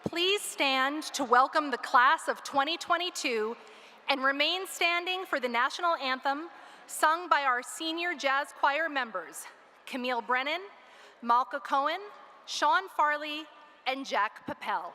Please stand to welcome the class of 2022 and remain standing for the national anthem sung by our senior jazz choir members, Camille Brennan, Malka Cohen, Sean Farley, and Jack Papel.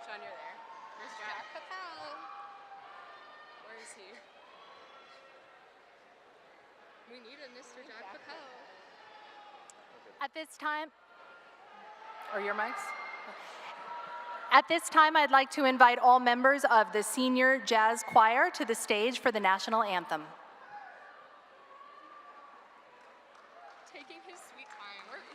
John, you're there. Where's Jack Papel? Where is he? We need a Mr. Jack Papel. At this time, or your mics? At this time, I'd like to invite all members of the Senior Jazz Choir to the stage for the national anthem. Taking his sweet time. Where is he?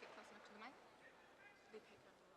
Get close enough to the mic. They pick up a lot.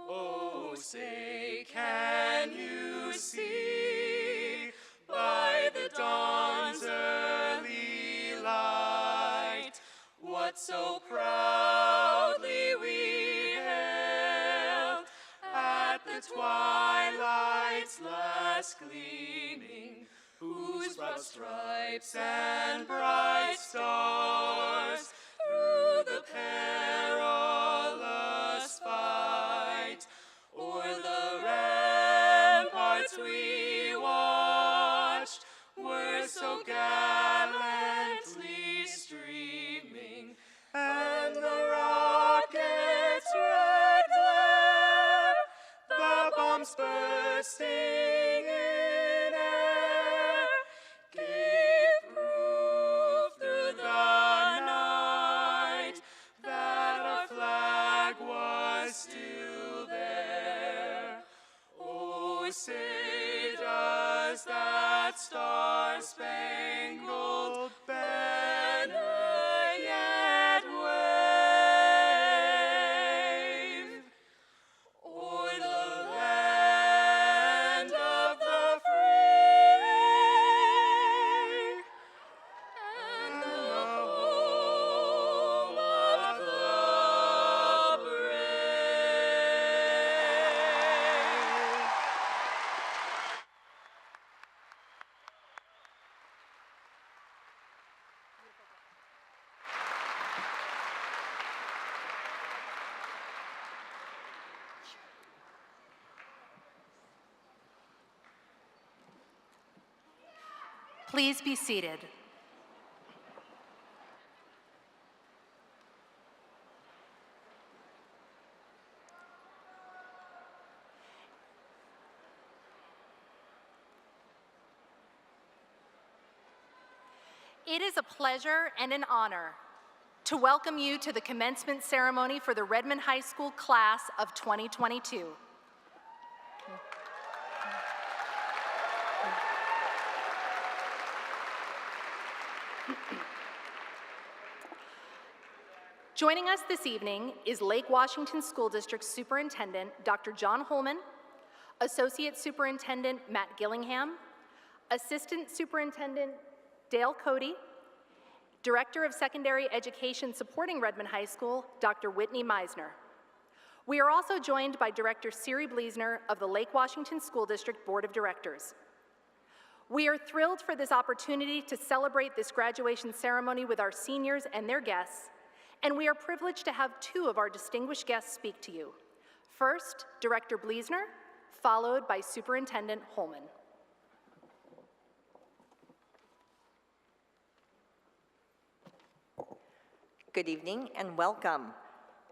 Oh, say, can you see by the dawn's early light what so proudly we hailed at the twilight's last gleaming, whose broad stripes and bright stars through the perilous fight o'er the ramparts we watched were so gallantly streaming, and the rocket's red glare, the bombs bursting in air, gave proof through the night that our flag was still there. Oh, say does that star-spangled banner yet wave o'er the land of the free and the home of the brave. Please be seated. It is a pleasure and an honor to welcome you to the commencement ceremony for the Redmond High School class of 2022. Joining us this evening is Lake Washington School District Superintendent Dr. John Holman, Associate Superintendent Matt Gillingham, Assistant Superintendent Dale Cody, Director of Secondary Education supporting Redmond High School, Dr. Whitney Meisner. We are also joined by Director Siri Bleasner of the Lake Washington School District Board of Directors. We are thrilled for this opportunity to celebrate this graduation ceremony with our seniors and their guests, and we are privileged to have two of our distinguished guests speak to you. First, Director Bleasner, followed by Superintendent Holman. Good evening and welcome.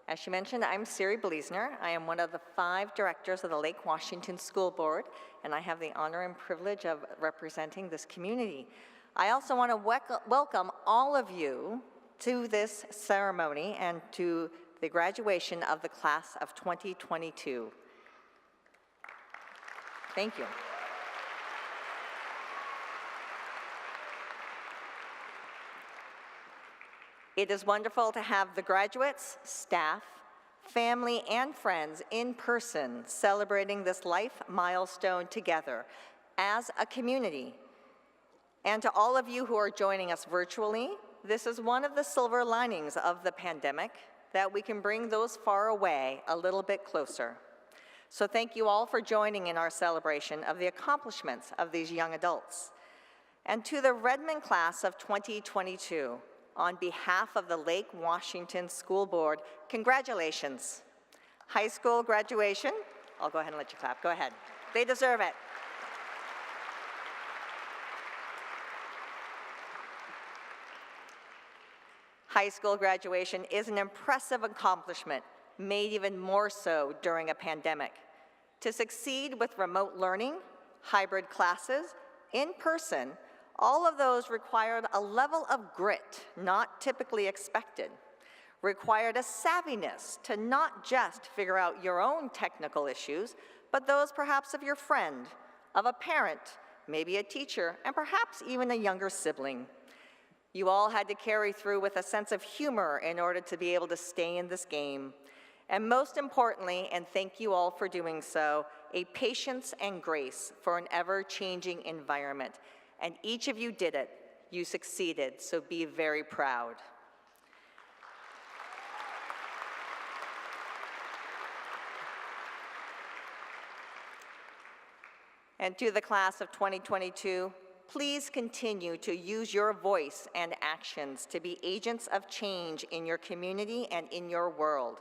As she mentioned, I'm Siri Bleasner. I am one of the 5 directors of the Lake Washington School Board, and I have the honor and privilege of representing this community. I also want to welcome all of you to this ceremony and to the graduation of the class of 2022. Thank you. It is wonderful to have the graduates, staff, family, and friends in person celebrating this life milestone together as a community. And to all of you who are joining us virtually, this is one of the silver linings of the pandemic, that we can bring those far away a little bit closer. So thank you all for joining in our celebration of the accomplishments of these young adults. And to the Redmond class of 2022, on behalf of the Lake Washington School Board, congratulations. High school graduation, I'll go ahead and let you clap, go ahead. They deserve it. High school graduation is an impressive accomplishment, made even more so during a pandemic. To succeed with remote learning, hybrid classes, in person, all of those required a level of grit not typically expected, required a savviness to not just figure out your own technical issues, but those perhaps of your friend, of a parent, maybe a teacher, and perhaps even a younger sibling. You all had to carry through with a sense of humor in order to be able to stay in this game. And most importantly, and thank you all for doing so, a patience and grace for an ever-changing environment. And each of you did it. You succeeded, so be very proud. And to the class of 2022, please continue to use your voice and actions to be agents of change in your community and in your world.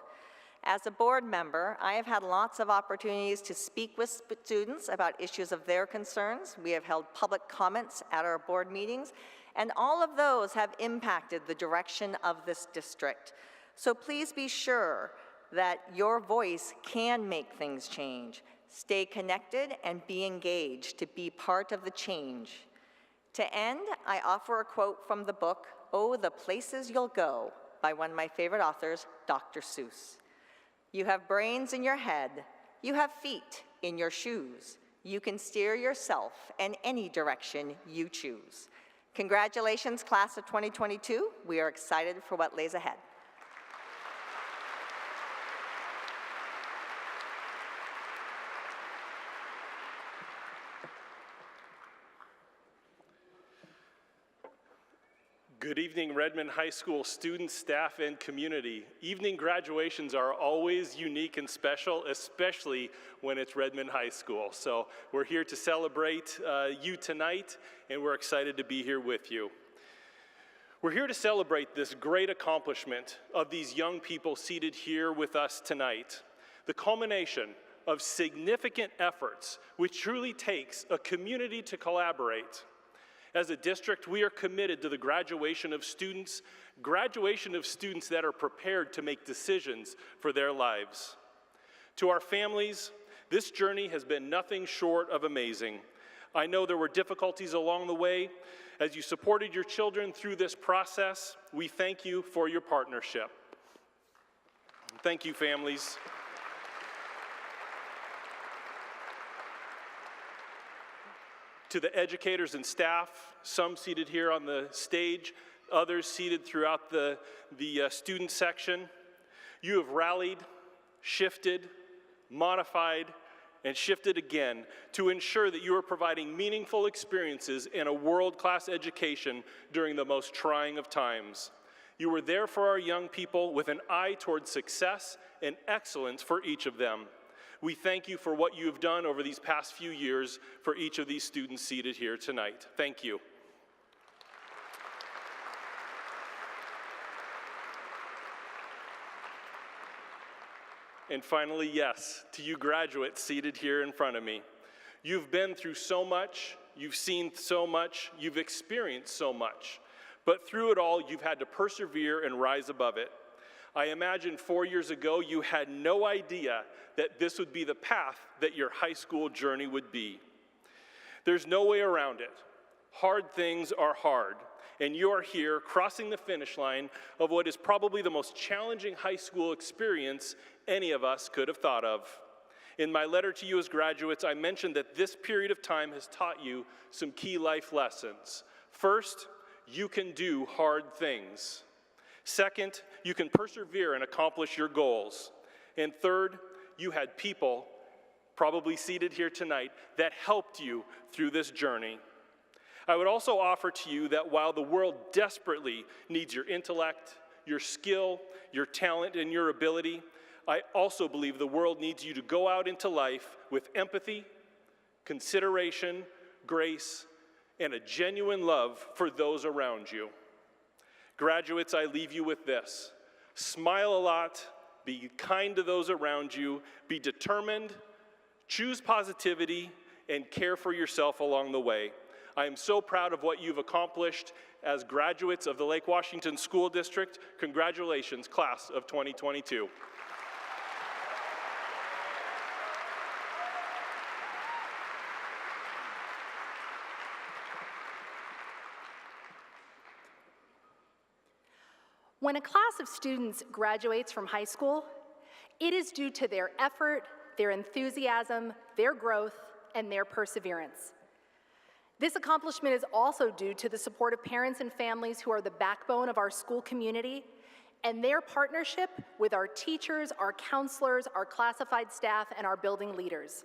As a board member, I have had lots of opportunities to speak with students about issues of their concerns. We have held public comments at our board meetings, and all of those have impacted the direction of this district. So please be sure that your voice can make things change. Stay connected and be engaged to be part of the change. To end, I offer a quote from the book, "Oh, the Places You'll Go," by one of my favorite authors, Dr. Seuss. You have brains in your head, you have feet in your shoes. You can steer yourself in any direction you choose. Congratulations, class of 2022. We are excited for what lays ahead. Good evening, Redmond High School students, staff, and community. Evening graduations are always unique and special, especially when it's Redmond High School. So we're here to celebrate you tonight, and we're excited to be here with you. We're here to celebrate this great accomplishment of these young people seated here with us tonight, the culmination of significant efforts, which truly takes a community to collaborate. As a district, we are committed to the graduation of students that are prepared to make decisions for their lives. To our families, this journey has been nothing short of amazing. I know there were difficulties along the way. As you supported your children through this process, we thank you for your partnership. Thank you, families. To the educators and staff, some seated here on the stage, others seated throughout the student section, you have rallied, shifted, modified, and shifted again to ensure that you are providing meaningful experiences and a world-class education during the most trying of times. You were there for our young people with an eye toward success and excellence for each of them. We thank you for what you have done over these past few years for each of these students seated here tonight. Thank you. And finally, yes, to you graduates seated here in front of me. You've been through so much, you've seen so much, you've experienced so much. But through it all, you've had to persevere and rise above it. I imagine 4 years ago, you had no idea that this would be the path that your high school journey would be. There's no way around it. Hard things are hard, and you are here crossing the finish line of what is probably the most challenging high school experience any of us could have thought of. In my letter to you as graduates, I mentioned that this period of time has taught you some key life lessons. First, you can do hard things. Second, you can persevere and accomplish your goals. And third, you had people, probably seated here tonight, that helped you through this journey. I would also offer to you that while the world desperately needs your intellect, your skill, your talent, and your ability, I also believe the world needs you to go out into life with empathy, consideration, grace, and a genuine love for those around you. Graduates, I leave you with this. Smile a lot, be kind to those around you, be determined, choose positivity, and care for yourself along the way. I am so proud of what you've accomplished as graduates of the Lake Washington School District. Congratulations, class of 2022. When a class of students graduates from high school, it is due to their effort, their enthusiasm, their growth, and their perseverance. This accomplishment is also due to the support of parents and families who are the backbone of our school community, and their partnership with our teachers, our counselors, our classified staff, and our building leaders.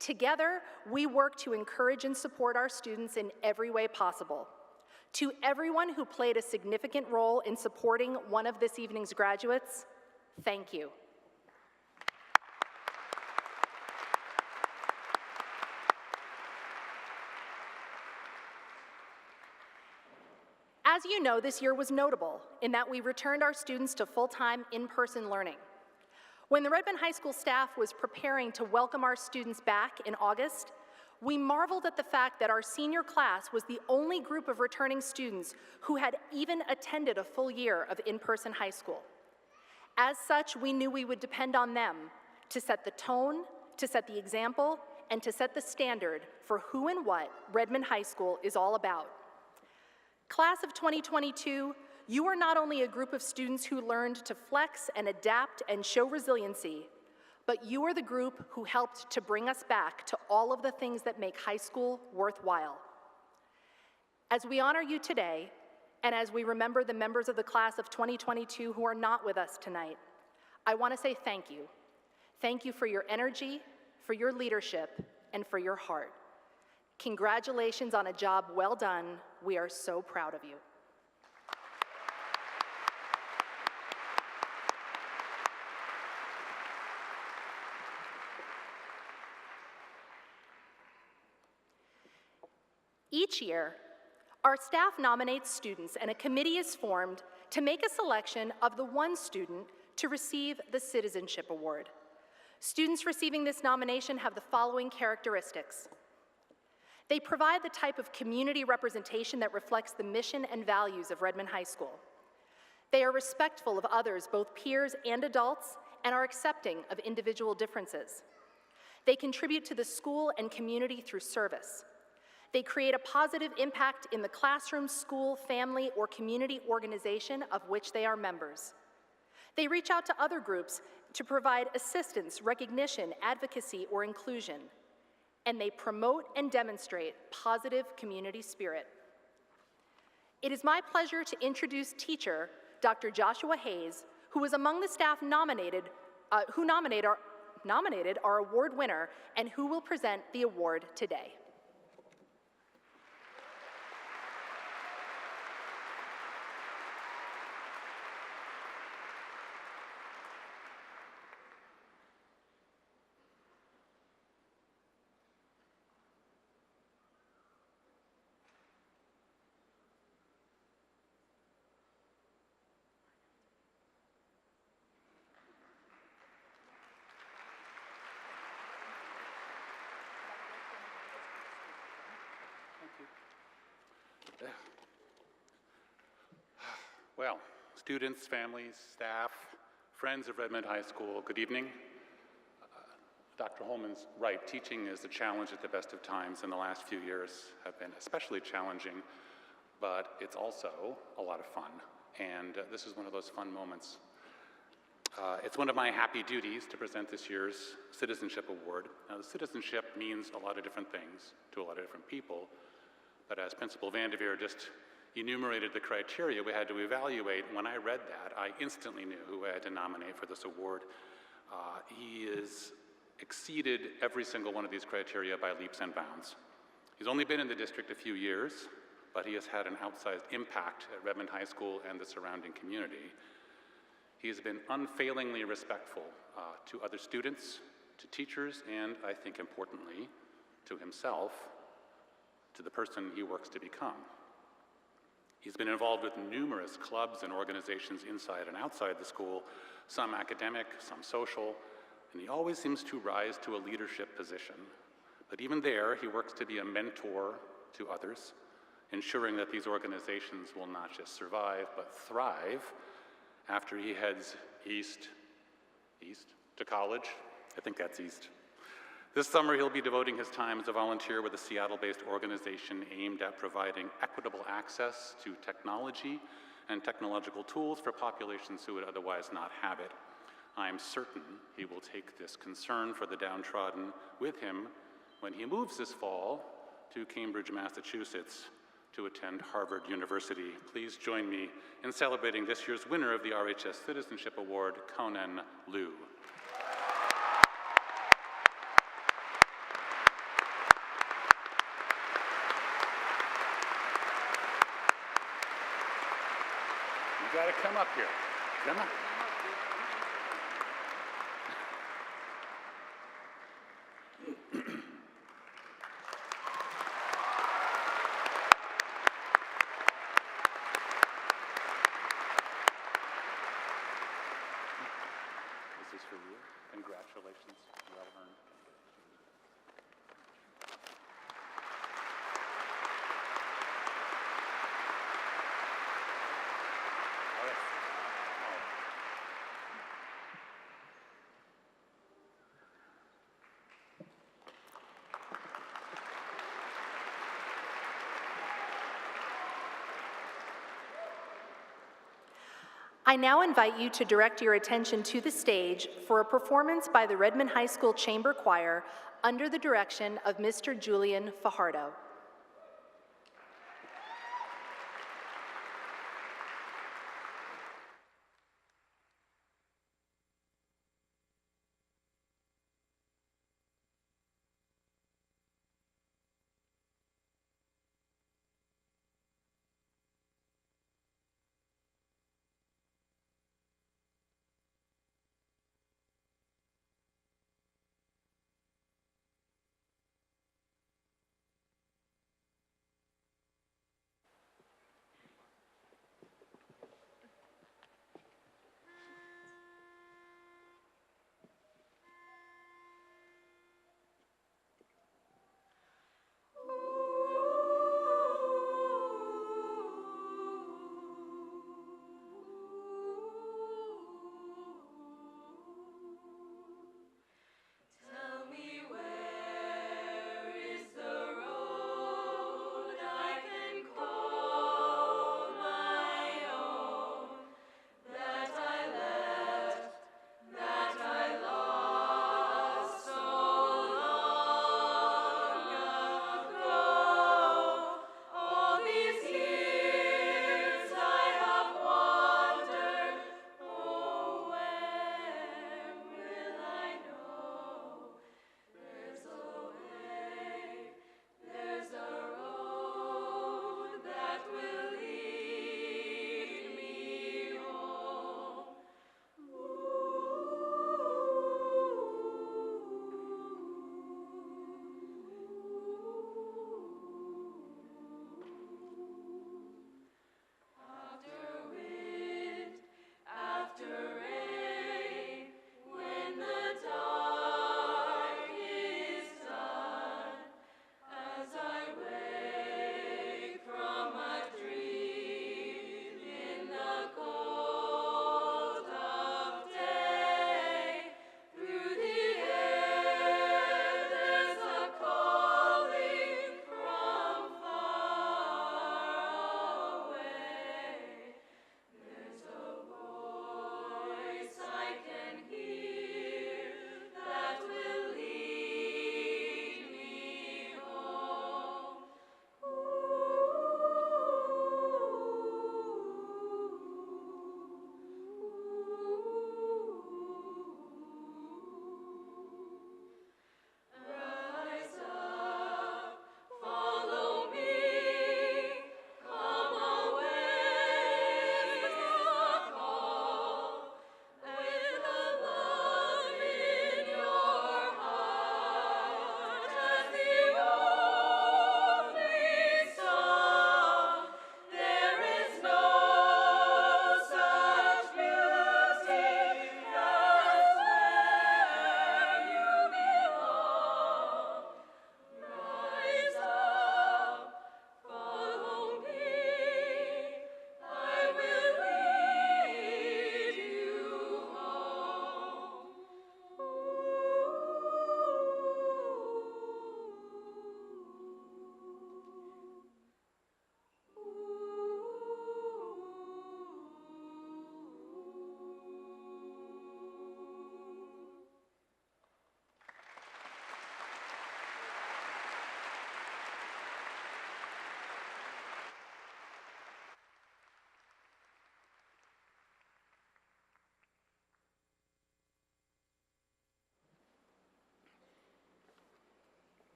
Together, we work to encourage and support our students in every way possible. To everyone who played a significant role in supporting one of this evening's graduates, thank you. As you know, this year was notable in that we returned our students to full-time in-person learning. When the Redmond High School staff was preparing to welcome our students back in August, we marveled at the fact that our senior class was the only group of returning students who had even attended a full year of in-person high school. As such, we knew we would depend on them to set the tone, to set the example, and to set the standard for who and what Redmond High School is all about. Class of 2022, you are not only a group of students who learned to flex and adapt and show resiliency, but you are the group who helped to bring us back to all of the things that make high school worthwhile. As we honor you today, and as we remember the members of the class of 2022 who are not with us tonight, I want to say thank you. Thank you for your energy, for your leadership, and for your heart. Congratulations on a job well done. We are so proud of you. Each year, our staff nominates students and a committee is formed to make a selection of the one student to receive the Citizenship Award. Students receiving this nomination have the following characteristics. They provide the type of community representation that reflects the mission and values of Redmond High School. They are respectful of others, both peers and adults, and are accepting of individual differences. They contribute to the school and community through service. They create a positive impact in the classroom, school, family, or community organization of which they are members. They reach out to other groups to provide assistance, recognition, advocacy, or inclusion. And they promote and demonstrate positive community spirit. It is my pleasure to introduce teacher Dr. Joshua Hayes, who was among the staff nominated our award winner and who will present the award today. Well, students, families, staff, friends of Redmond High School, good evening. Dr. Holman's right, teaching is a challenge at the best of times, and the last few years have been especially challenging, but it's also a lot of fun, and this is one of those fun moments. It's one of my happy duties to present this year's Citizenship Award. Now, the citizenship means a lot of different things to a lot of different people, but as Principal Vanderveer just enumerated the criteria we had to evaluate, when I read that, I instantly knew who I had to nominate for this award. He has exceeded every single one of these criteria by leaps and bounds. He's only been in the district a few years, but he has had an outsized impact at Redmond High School and the surrounding community. He has been unfailingly respectful to other students, to teachers, and I think importantly, to himself, to the person he works to become. He's been involved with numerous clubs and organizations inside and outside the school, some academic, some social, and he always seems to rise to a leadership position. But even there, he works to be a mentor to others, ensuring that these organizations will not just survive, but thrive after he heads east to college. I think that's east. This summer, he'll be devoting his time as a volunteer with a Seattle-based organization aimed at providing equitable access to technology and technological tools for populations who would otherwise not have it. I'm certain he will take this concern for the downtrodden with him when he moves this fall to Cambridge, Massachusetts, to attend Harvard University. Please join me in celebrating this year's winner of the RHS Citizenship Award, Conan Liu. You gotta come up here. Come on. This is for you. Congratulations. Well earned. All right. I now invite you to direct your attention to the stage for a performance by the Redmond High School Chamber Choir under the direction of Mr. Julian Fajardo.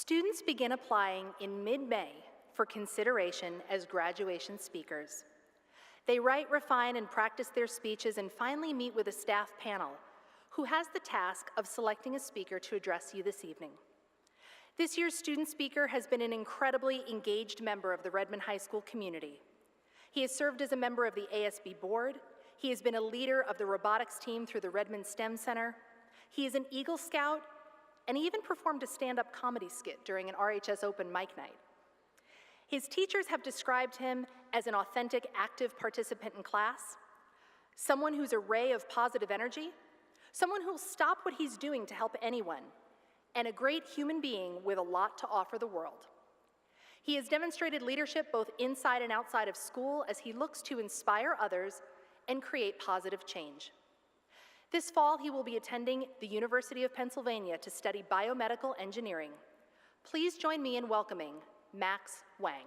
Students begin applying in mid-May for consideration as graduation speakers. They write, refine, and practice their speeches and finally meet with a staff panel who has the task of selecting a speaker to address you this evening. This year's student speaker has been an incredibly engaged member of the Redmond High School community. He has served as a member of the ASB board. He has been a leader of the robotics team through the Redmond STEM Center. He is an Eagle Scout, and he even performed a stand-up comedy skit during an RHS open mic night. His teachers have described him as an authentic, active participant in class, someone who's a ray of positive energy, someone who'll stop what he's doing to help anyone, and a great human being with a lot to offer the world. He has demonstrated leadership both inside and outside of school as he looks to inspire others and create positive change. This fall, he will be attending the University of Pennsylvania to study biomedical engineering. Please join me in welcoming Max Wang.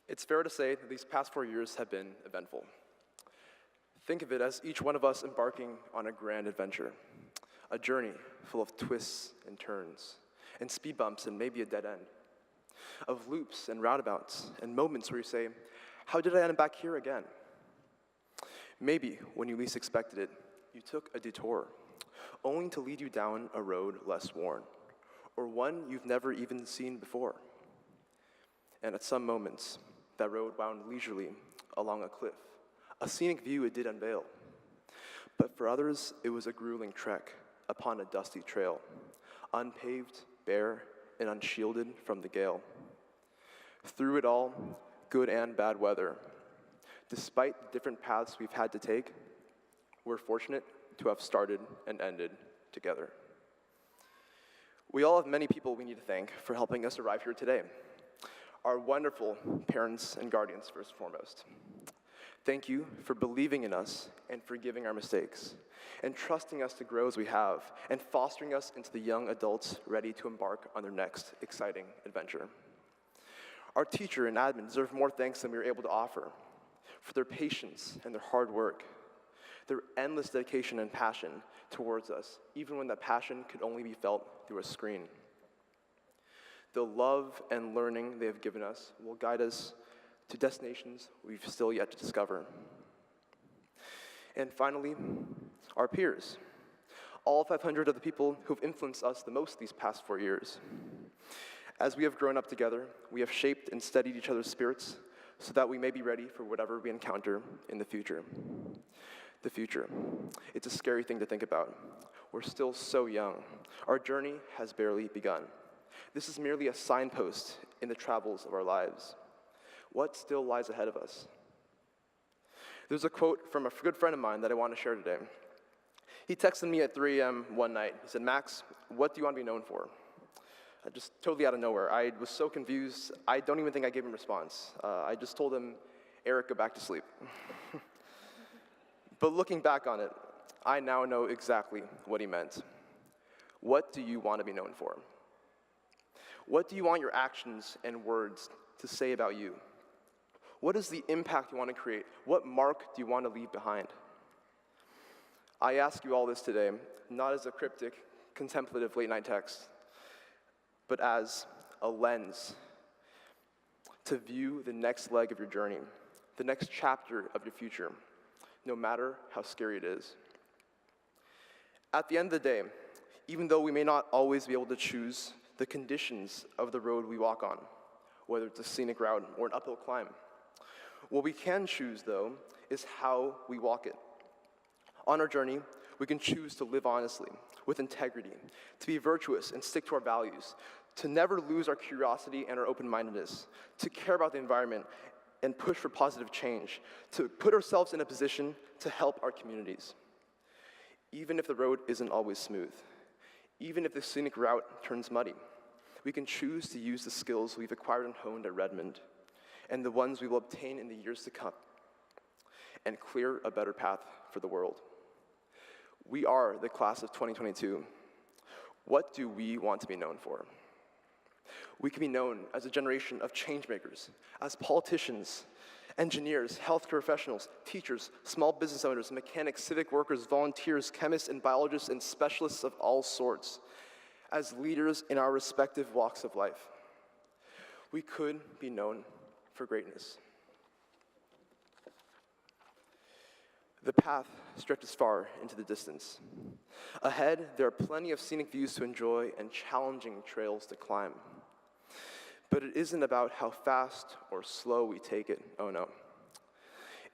It's fair to say that these past 4 years have been eventful. Think of it as each one of us embarking on a grand adventure, a journey full of twists and turns, and speed bumps and maybe a dead end, of loops and roundabouts and moments where you say, how did I end up back here again? Maybe when you least expected it, you took a detour, only to lead you down a road less worn, or one you've never even seen before. And at some moments, that road wound leisurely along a cliff, a scenic view it did unveil. But for others, it was a grueling trek upon a dusty trail, unpaved, bare, and unshielded from the gale. Through it all, good and bad weather, despite the different paths we've had to take, we're fortunate to have started and ended together. We all have many people we need to thank for helping us arrive here today. Our wonderful parents and guardians, first and foremost. Thank you for believing in us and forgiving our mistakes, and trusting us to grow as we have, and fostering us into the young adults ready to embark on their next exciting adventure. Our teacher and admin deserve more thanks than we were able to offer for their patience and their hard work, their endless dedication and passion towards us, even when that passion could only be felt through a screen. The love and learning they have given us will guide us to destinations we've still yet to discover. And finally, our peers, all 500 of the people who've influenced us the most these past 4 years. As we have grown up together, we have shaped and steadied each other's spirits so that we may be ready for whatever we encounter in the future. The future. It's a scary thing to think about. We're still so young. Our journey has barely begun. This is merely a signpost in the travels of our lives. What still lies ahead of us? There's a quote from a good friend of mine that I want to share today. He texted me at 3 a.m. one night. He said, Max, what do you want to be known for? Just totally out of nowhere. I was so confused, I don't even think I gave him a response. I just told him, Eric, go back to sleep. But looking back on it, I now know exactly what he meant. What do you want to be known for? What do you want your actions and words to say about you? What is the impact you want to create? What mark do you want to leave behind? I ask you all this today, not as a cryptic, contemplative late-night text, but as a lens to view the next leg of your journey, the next chapter of your future, no matter how scary it is. At the end of the day, even though we may not always be able to choose the conditions of the road we walk on, whether it's a scenic route or an uphill climb, what we can choose, though, is how we walk it. On our journey, we can choose to live honestly, with integrity, to be virtuous and stick to our values, to never lose our curiosity and our open-mindedness, to care about the environment and push for positive change, to put ourselves in a position to help our communities. Even if the road isn't always smooth, even if the scenic route turns muddy, we can choose to use the skills we've acquired and honed at Redmond and the ones we will obtain in the years to come and clear a better path for the world. We are the class of 2022. What do we want to be known for? We can be known as a generation of change makers, as politicians, engineers, healthcare professionals, teachers, small business owners, mechanics, civic workers, volunteers, chemists, and biologists, and specialists of all sorts, as leaders in our respective walks of life. We could be known for greatness. The path stretches far into the distance. Ahead, there are plenty of scenic views to enjoy and challenging trails to climb. But it isn't about how fast or slow we take it, oh no.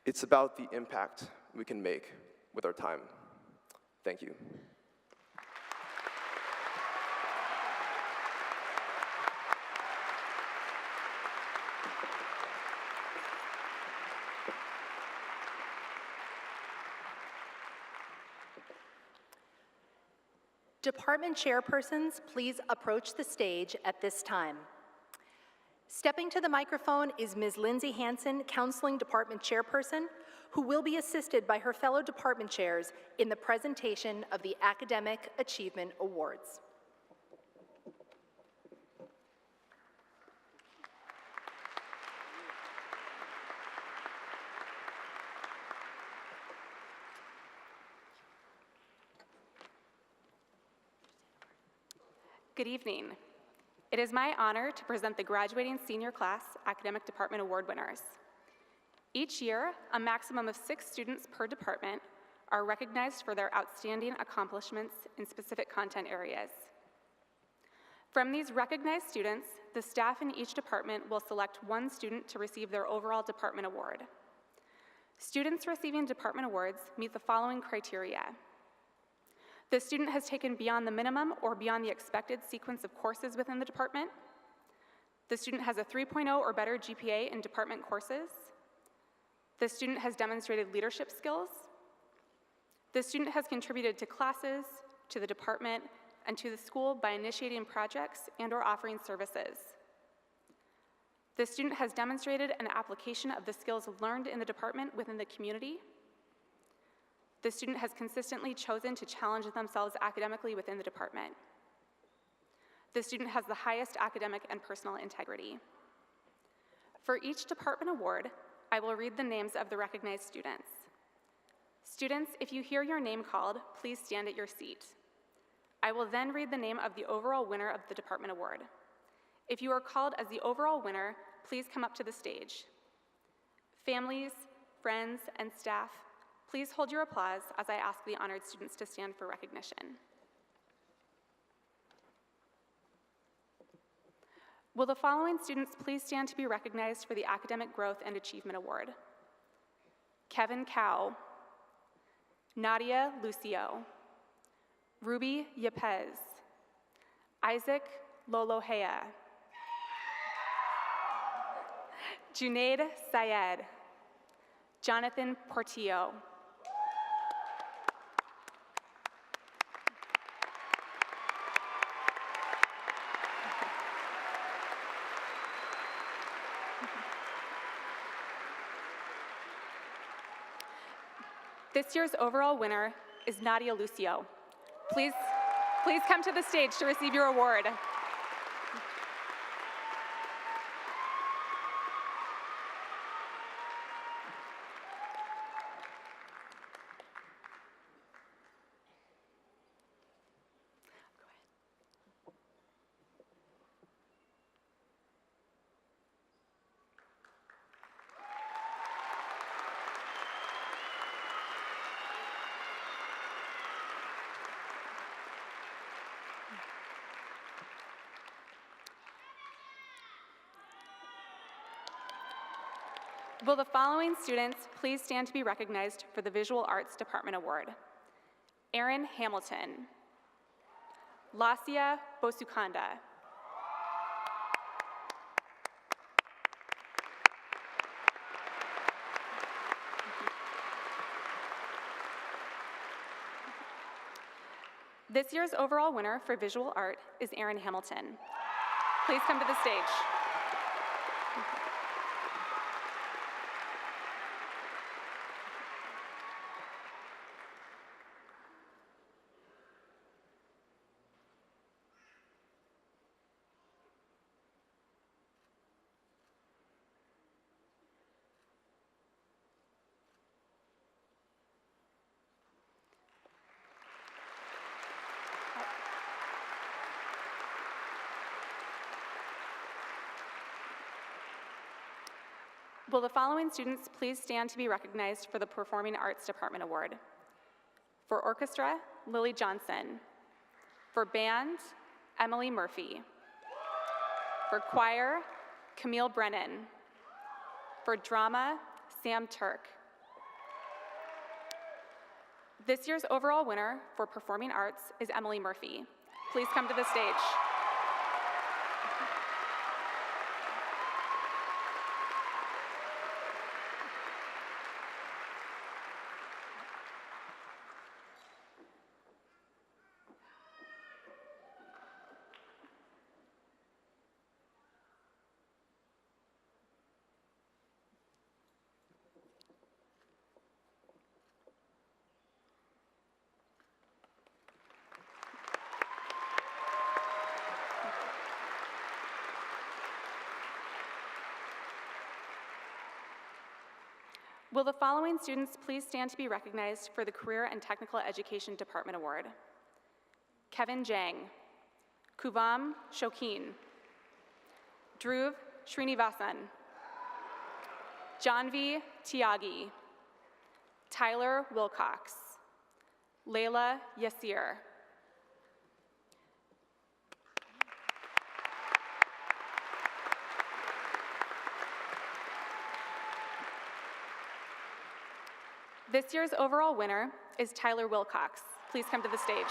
It's about the impact we can make with our time. Thank you. Department chairpersons, please approach the stage at this time. Stepping to the microphone is Ms. Lindsay Hansen, Counseling Department Chairperson, who will be assisted by her fellow department chairs in the presentation of the Academic Achievement Awards. Good evening. It is my honor to present the graduating senior class Academic Department Award winners. Each year, a maximum of 6 students per department are recognized for their outstanding accomplishments in specific content areas. From these recognized students, the staff in each department will select 1 student to receive their overall department award. Students receiving department awards meet the following criteria. The student has taken beyond the minimum or beyond the expected sequence of courses within the department. The student has a 3.0 or better GPA in department courses. The student has demonstrated leadership skills. The student has contributed to classes, to the department, and to the school by initiating projects and/or offering services. The student has demonstrated an application of the skills learned in the department within the community. The student has consistently chosen to challenge themselves academically within the department. The student has the highest academic and personal integrity. For each department award, I will read the names of the recognized students. Students, if you hear your name called, please stand at your seat. I will then read the name of the overall winner of the department award. If you are called as the overall winner, please come up to the stage. Families, friends, and staff, please hold your applause as I ask the honored students to stand for recognition. Will the following students please stand to be recognized for the Academic Growth and Achievement Award? Kevin Cow, Nadia Lucio, Ruby Yepez, Isaac Lolohea, Junaid Syed, Jonathan Portillo, This year's overall winner is Nadia Lucio. Please come to the stage to receive your award. Will the following students please stand to be recognized for the Visual Arts Department Award? Aaron Hamilton, Lasia Bosukanda, This year's overall winner for visual art is Erin Hamilton. Please come to the stage. Will the following students please stand to be recognized for the Performing Arts Department Award? For orchestra, Lily Johnson. For band, Emily Murphy. For choir, Camille Brennan. For drama, Sam Turk. This year's overall winner for Performing Arts is Emily Murphy. Please come to the stage. Will the following students please stand to be recognized for the Career and Technical Education Department Award? Kevin Jang, Kuvam Shokin, Dhruv Srinivasan, Janvi Tyagi, Tyler Wilcox, Layla Yasir. This year's overall winner is Tyler Wilcox. Please come to the stage.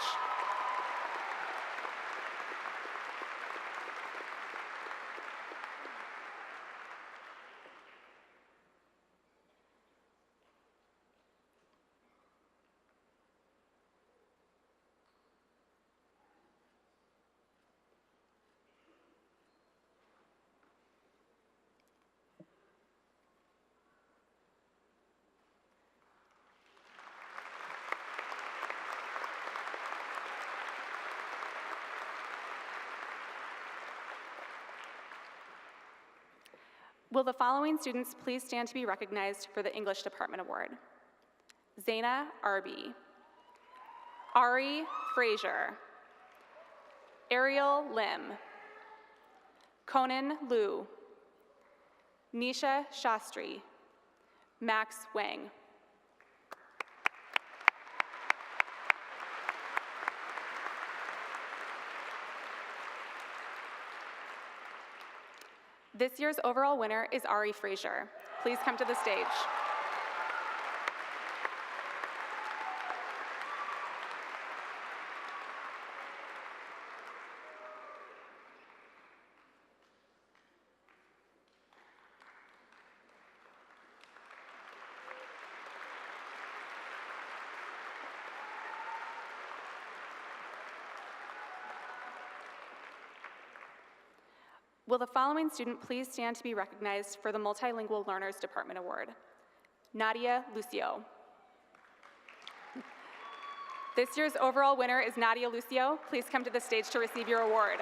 Will the following students please stand to be recognized for the English Department Award? Zaina Arby, Ari Frazier, Ariel Lim, Conan Liu, Nisha Shastri, Max Wang. This year's overall winner is Ari Frazier. Please come to the stage. Will the following student please stand to be recognized for the Multilingual Learners Department Award? Nadia Lucio. This year's overall winner is Nadia Lucio. Please come to the stage to receive your award.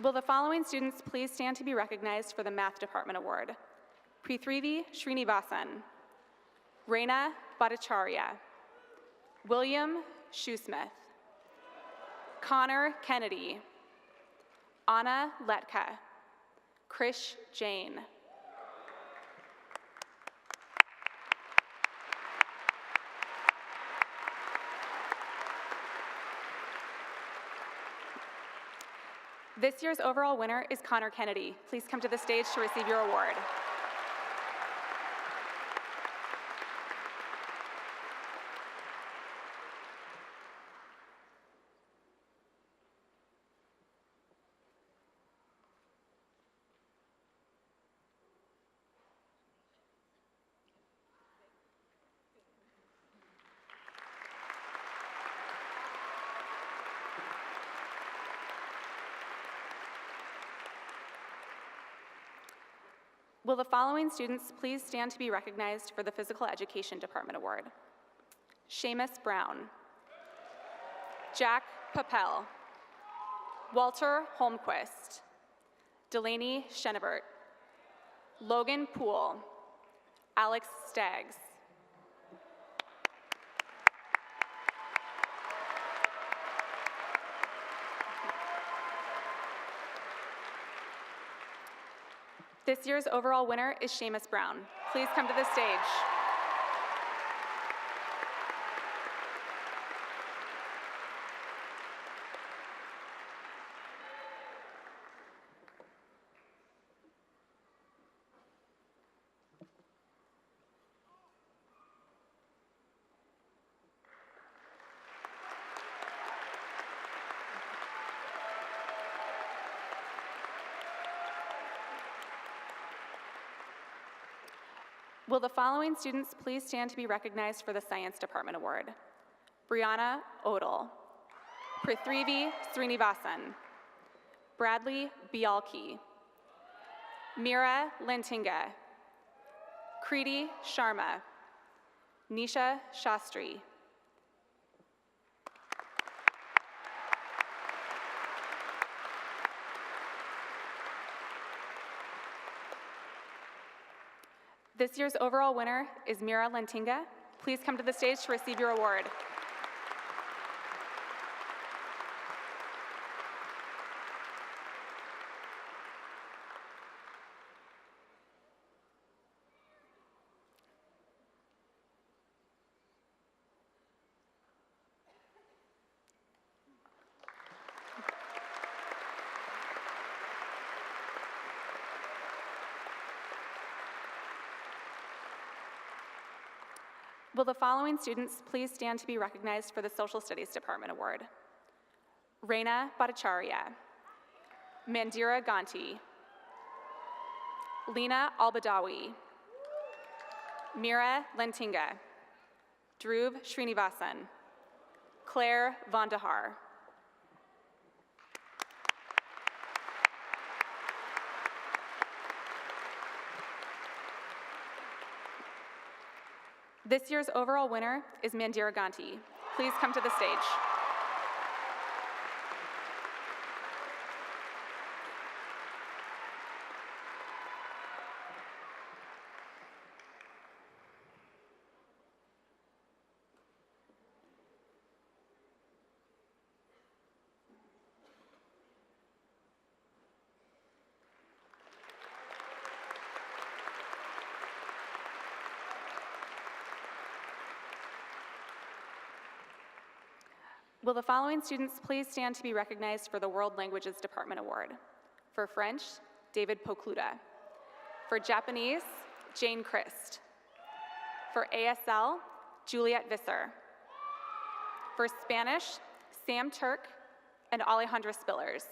Will the following students please stand to be recognized for the Math Department Award? Prithrivi Srinivasan, Reina Bhattacharya, William Shoesmith, Connor Kennedy, Anna Letka, Krish Jain. This year's overall winner is Connor Kennedy. Please come to the stage to receive your award. Will the following students please stand to be recognized for the Physical Education Department Award? Seamus Brown, Jack Papel, Walter Holmquist, Delaney Schenebert, Logan Poole, Alex Staggs. This year's overall winner is Seamus Brown. Please come to the stage. Will the following students please stand to be recognized for the Science Department Award? Brianna Odell, Prithrivi Srinivasan, Bradley Bialki, Mira Lentinga, Kriti Sharma, Nisha Shastri. This year's overall winner is Mira Lentinga. Please come to the stage to receive your award. Will the following students please stand to be recognized for the Social Studies Department Award? Reina Bhattacharya, Mandira Ganti, Lena Albadawi, Mira Lentinga, Dhruv Srinivasan, Claire Vandahar. This year's overall winner is Mandira Ganti. Please come to the stage. Will the following students please stand to be recognized for the World Languages Department Award? For French, David Pokluda. For Japanese, Jane Christ. For ASL, Juliet Visser. For Spanish, Sam Turk and Alejandra Spillers.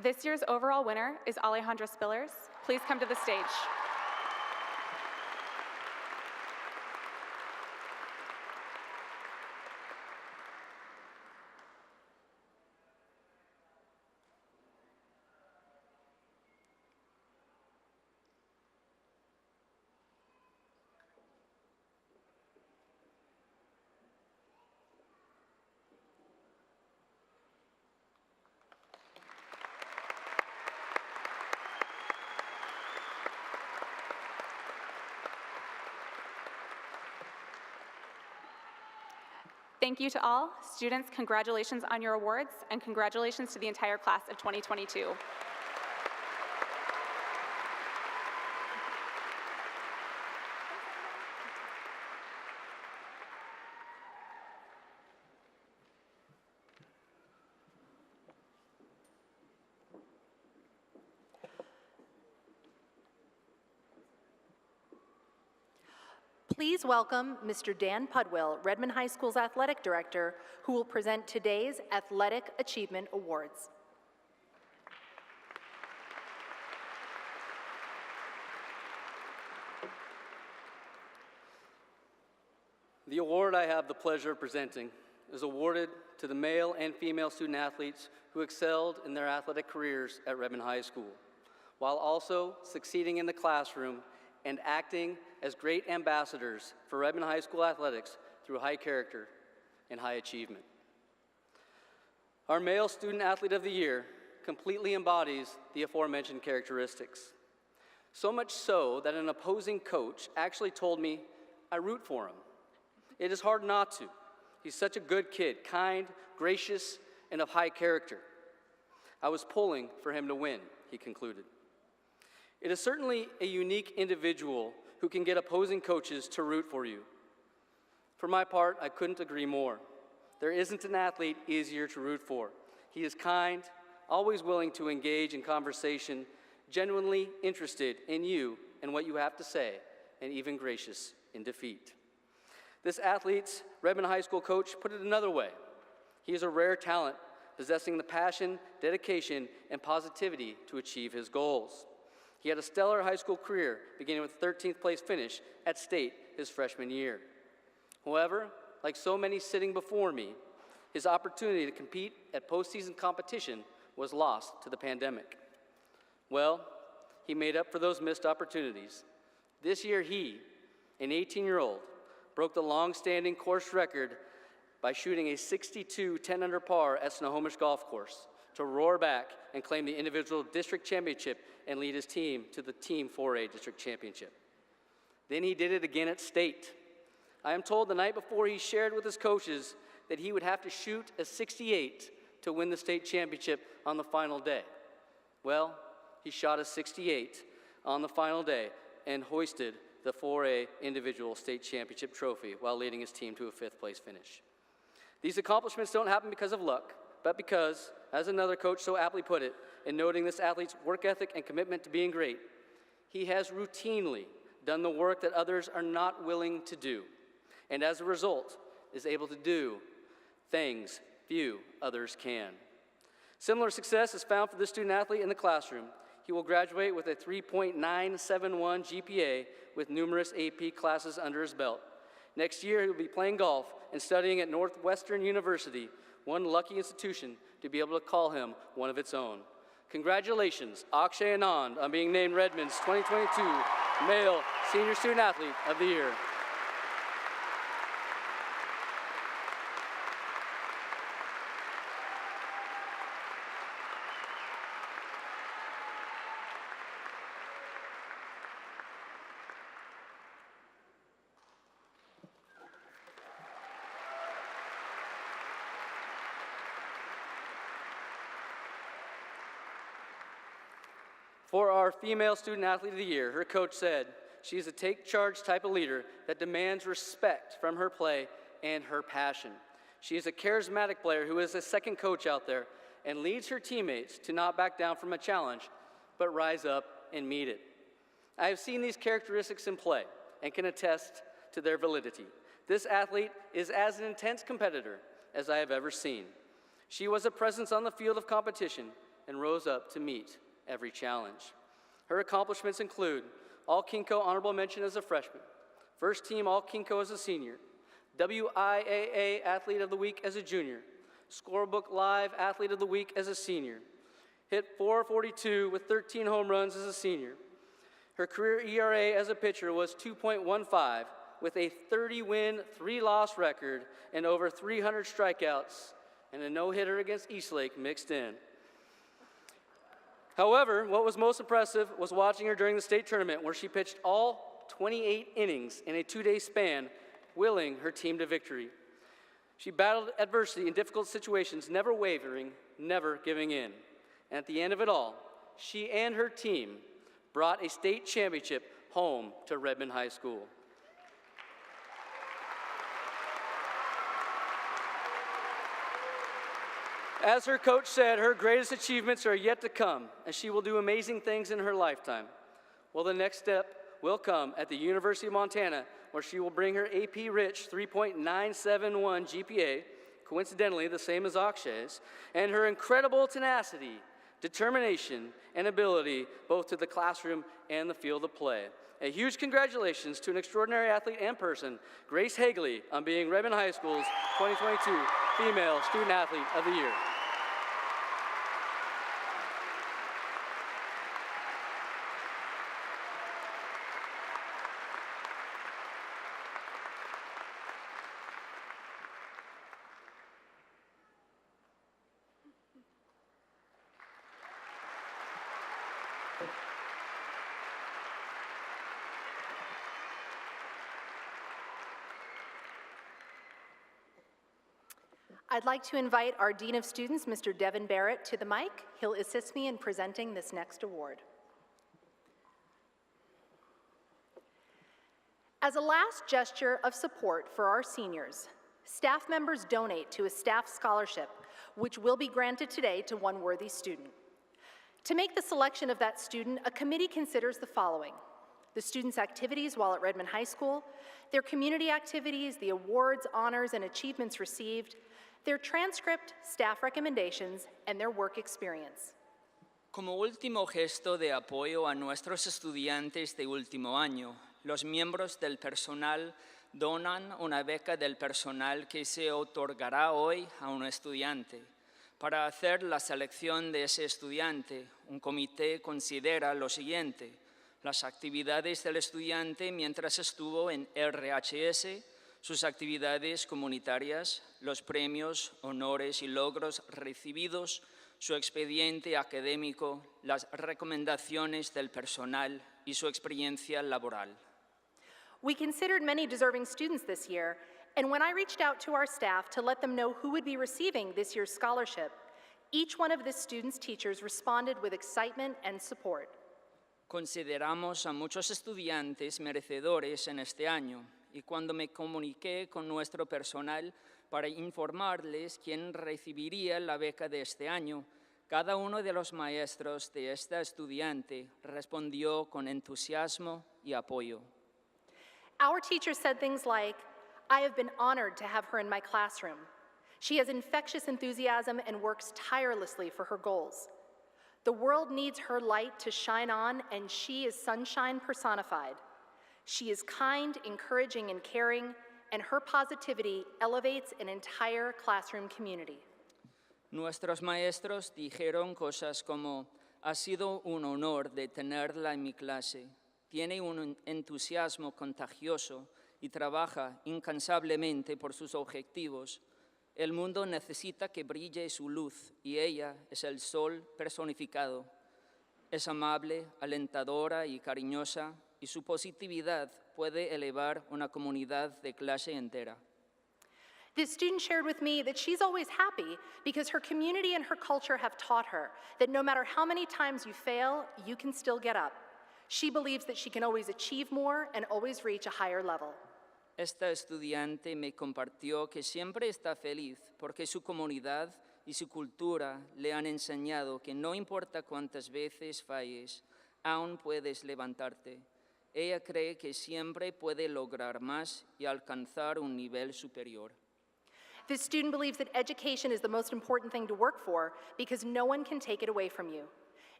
This year's overall winner is Alejandra Spillers. Please come to the stage. Thank you to all. Students, congratulations on your awards, and congratulations to the entire class of 2022. Please welcome Mr. Dan Pudwill, Redmond High School's athletic director, who will present today's Athletic Achievement Awards. The award I have the pleasure of presenting is awarded to the male and female student athletes who excelled in their athletic careers at Redmond High School, while also succeeding in the classroom and acting as great ambassadors for Redmond High School athletics through high character and high achievement. Our male student athlete of the year completely embodies the aforementioned characteristics. So much so that an opposing coach actually told me I root for him. It is hard not to. He's such a good kid, kind, gracious, and of high character. I was pulling for him to win, he concluded. It is certainly a unique individual who can get opposing coaches to root for you. For my part, I couldn't agree more. There isn't an athlete easier to root for. He is kind, always willing to engage in conversation, genuinely interested in you and what you have to say, and even gracious in defeat. This athlete's Redmond High School coach put it another way. He is a rare talent, possessing the passion, dedication, and positivity to achieve his goals. He had a stellar high school career, beginning with a 13th place finish at state his freshman year. However, like so many sitting before me, his opportunity to compete at postseason competition was lost to the pandemic. Well, he made up for those missed opportunities. This year he, an 18-year-old, broke the long-standing course record by shooting a 62 10-under par at Snohomish Golf Course to roar back and claim the individual district championship and lead his team to the Team 4A district championship. Then he did it again at state. I am told the night before he shared with his coaches that he would have to shoot a 68 to win the state championship on the final day. Well, he shot a 68 on the final day and hoisted the 4A individual state championship trophy while leading his team to a 5th place finish. These accomplishments don't happen because of luck, but because, as another coach so aptly put it, in noting this athlete's work ethic and commitment to being great, he has routinely done the work that others are not willing to do, and as a result, is able to do things few others can. Similar success is found for this student athlete in the classroom. He will graduate with a 3.971 GPA with numerous AP classes under his belt. Next year, he will be playing golf and studying at Northwestern University, one lucky institution to be able to call him one of its own. Congratulations, Akshay Anand, on being named Redmond's 2022 Male Senior Student Athlete of the Year. For our female student athlete of the year, her coach said, she is a take-charge type of leader that demands respect from her play and her passion. She is a charismatic player who is a second coach out there and leads her teammates to not back down from a challenge, but rise up and meet it. I have seen these characteristics in play and can attest to their validity. This athlete is as an intense competitor as I have ever seen. She was a presence on the field of competition and rose up to meet every challenge. Her accomplishments include All-Kinko Honorable Mention as a freshman, First Team All-Kinko as a senior, WIAA Athlete of the Week as a junior, Scorebook Live Athlete of the Week as a senior, hit .442 with 13 home runs as a senior. Her career ERA as a pitcher was 2.15 with a 30-win, 3-loss record and over 300 strikeouts and a no-hitter against Eastlake mixed in. However, what was most impressive was watching her during the state tournament where she pitched all 28 innings in a 2-day span, willing her team to victory. She battled adversity in difficult situations, never wavering, never giving in. And at the end of it all, she and her team brought a state championship home to Redmond High School. As her coach said, her greatest achievements are yet to come, and she will do amazing things in her lifetime. Well, the next step will come at the University of Montana, where she will bring her AP Rich 3.971 GPA, coincidentally the same as Akshay's, and her incredible tenacity, determination, and ability both to the classroom and the field of play. A huge congratulations to an extraordinary athlete and person, Grace Hagley, on being Redmond High School's 2022 Female Student Athlete of the Year. I'd like to invite our Dean of Students, Mr. Devin Barrett, to the mic. He'll assist me in presenting this next award. As a last gesture of support for our seniors, staff members donate to a staff scholarship, which will be granted today to one worthy student. To make the selection of that student, a committee considers the following: the student's activities while at Redmond High School, their community activities, the awards, honors, and achievements received, their transcript, staff recommendations, and their work experience. Como último gesto de apoyo a nuestros estudiantes de último año, los miembros del personal donan una beca del personal que se otorgará hoy a un estudiante. Para hacer la selección de ese estudiante, un comité considera lo siguiente: las actividades del estudiante mientras estuvo en RHS, sus actividades comunitarias, los premios, honores y logros recibidos, su expediente académico, las recomendaciones del personal y su experiencia laboral. We considered many deserving students this year, and when I reached out to our staff to let them know who would be receiving this year's scholarship, each one of the students' teachers responded with excitement and support. Consideramos a muchos estudiantes merecedores en este año, y cuando me comuniqué con nuestro personal para informarles quién recibiría la beca de este año, cada uno de los maestros de esta estudiante respondió con entusiasmo y apoyo. Our teachers said things like, "I have been honored to have her in my classroom. She has infectious enthusiasm and works tirelessly for her goals. The world needs her light to shine on, and she is sunshine personified. She is kind, encouraging, and caring, and her positivity elevates an entire classroom community." Nuestros maestros dijeron cosas como: ha sido un honor de tenerla en mi clase, tiene un entusiasmo contagioso y trabaja incansablemente por sus objetivos. El mundo necesita que brille su luz y ella es el sol personificado. Es amable, alentadora y cariñosa, y su positividad puede elevar una comunidad de clase entera. This student shared with me that she's always happy because her community and her culture have taught her that no matter how many times you fail, you can still get up. She believes that she can always achieve more and always reach a higher level. Esta estudiante me compartió que siempre está feliz porque su comunidad y su cultura le han enseñado que no importa cuántas veces falles, aún puedes levantarte. Ella cree que siempre puede lograr más y alcanzar un nivel superior. This student believes that education is the most important thing to work for because no one can take it away from you.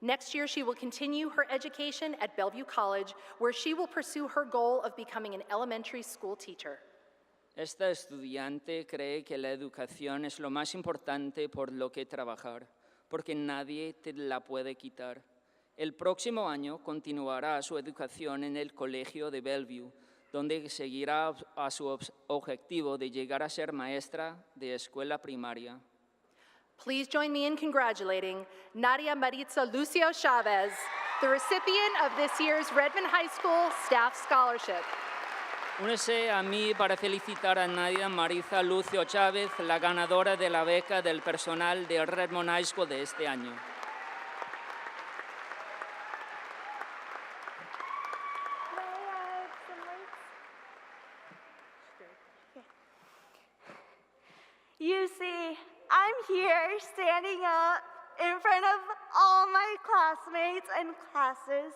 Next year, she will continue her education at Bellevue College, where she will pursue her goal of becoming an elementary school teacher. Esta estudiante cree que la educación es lo más importante por lo que trabajar, porque nadie te la puede quitar. El próximo año continuará su educación en el colegio de Bellevue, donde seguirá a su objetivo de llegar a ser maestra de escuela primaria. Please join me in congratulating Nadia Maritza Lucio Chavez, the recipient of this year's Redmond High School Staff Scholarship. Únese a mí para felicitar a Nadia Maritza Lucio Chávez, la ganadora de la beca del personal de Redmond High School de este año. You see, I'm here standing up in front of all my classmates and classes,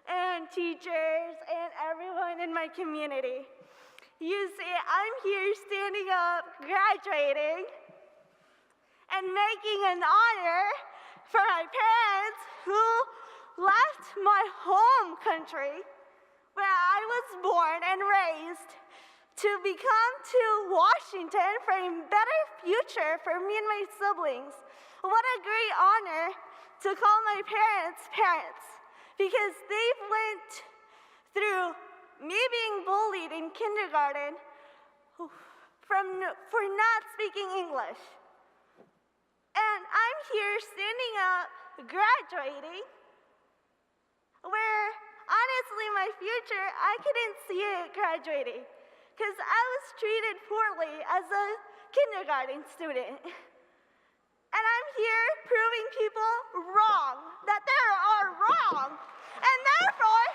and teachers and everyone in my community. You see, I'm here standing up, graduating, and making an honor for my parents who left my home country, where I was born and raised, to come to Washington for a better future for me and my siblings. What a great honor to call my parents parents, because they went through me being bullied in kindergarten for not speaking English. And I'm here standing up, graduating, where honestly my future, I couldn't see it graduating, because I was treated poorly as a kindergarten student. And I'm here proving people wrong, that they are wrong. And therefore,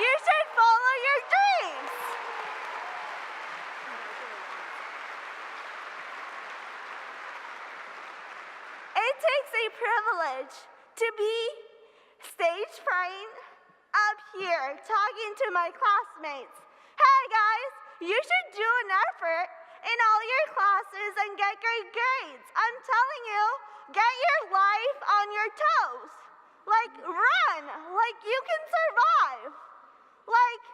you should follow your dreams. It takes a privilege to be stage fright up here talking to my classmates. Hey guys, you should do an effort in all your classes and get great grades. I'm telling you, get your life on your toes. Like, run, like you can survive. Like,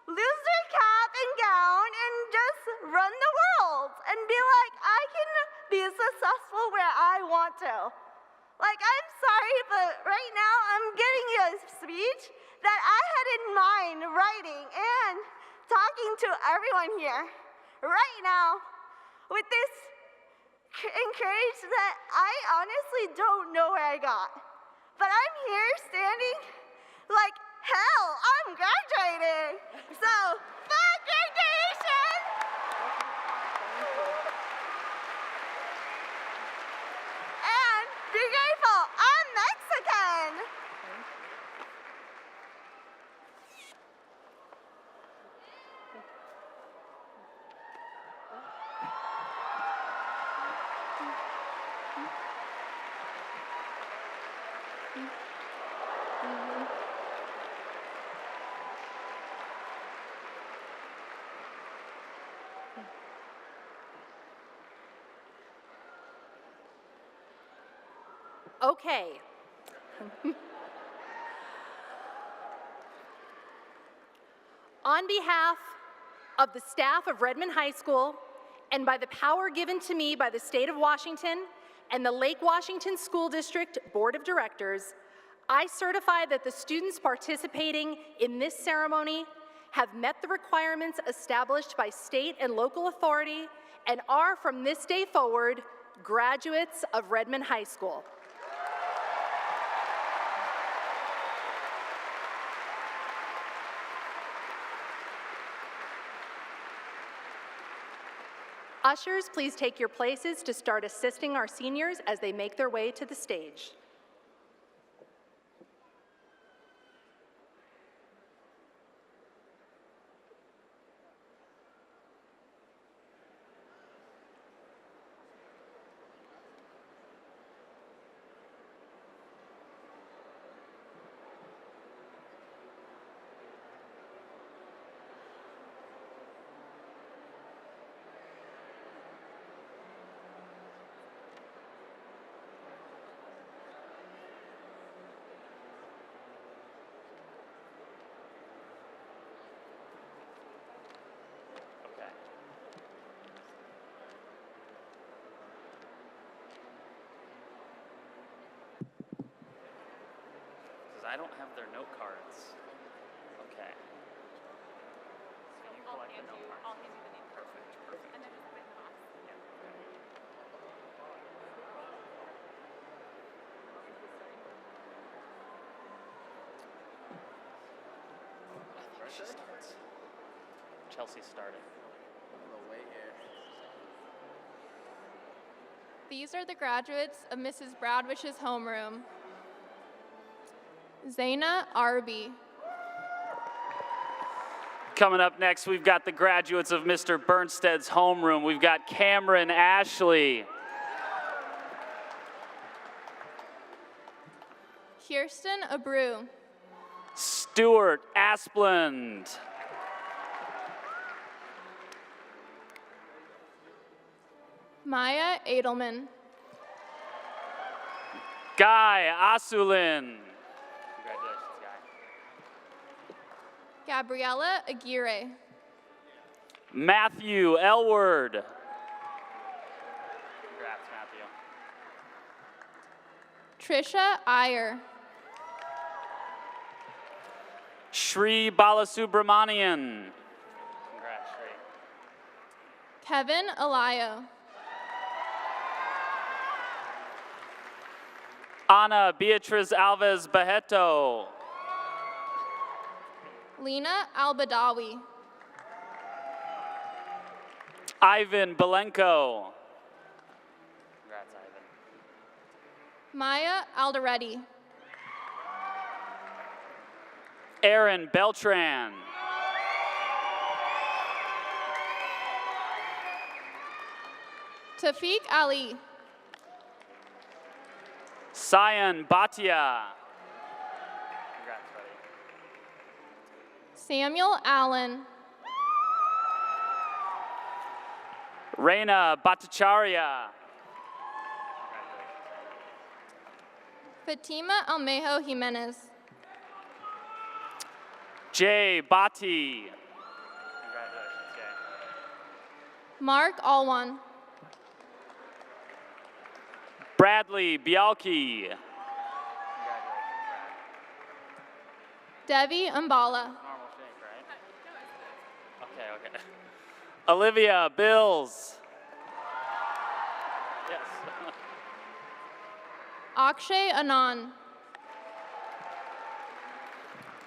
lose your cap and gown and just run the world and be like, I can be successful where I want to. Like, I'm sorry, but right now I'm giving you a speech that I had in mind writing and talking to everyone here right now with this encouragement that I honestly don't know where I got. But I'm here standing like, hell, I'm graduating. So, fuck graduation! And be grateful, I'm Mexican. Okay. On behalf of the staff of Redmond High School, and by the power given to me by the state of Washington and the Lake Washington School District Board of Directors, I certify that the students participating in this ceremony have met the requirements established by state and local authority and are, from this day forward, graduates of Redmond High School. Ushers, please take your places to start assisting our seniors as they make their way to the stage. I don't have their note cards. Okay. So you collect the note cards. I'll hand you the name. Perfect, perfect. And then just put it in the box. Yeah. I think she starts. Chelsea started. We'll wait here. These are the graduates of Mrs. Bradwich's homeroom. Zaina Arby. Coming up next, we've got the graduates of Mr. Bernsted's homeroom. We've got Cameron Ashley. Kirsten Abreu. Stuart Asplund. Maya Edelman. Guy Asulin. Congratulations, Guy. Gabriella Aguirre. Matthew Elward. Congrats, Matthew. Trisha Iyer. Shri Balasubramanian. Congrats, Shri. Kevin Alayo. Ana Beatriz Alves Bajeto. Lena Albadawi. Ivan Belenko. Congrats, Ivan. Maya Alderetti. Aaron Beltran. Tafiq Ali. Sayan Bhatia. Congrats, buddy. Samuel Allen. Reina Bhattacharya. Fatima Almejo Jimenez. Jay Bhatti. Congratulations, Jay. Mark Alwan. Bradley Bialki. Congratulations, Brad. Debbie Umbala. Normal shake, right? Okay, okay. Olivia Bills. Yes. Akshay Anand.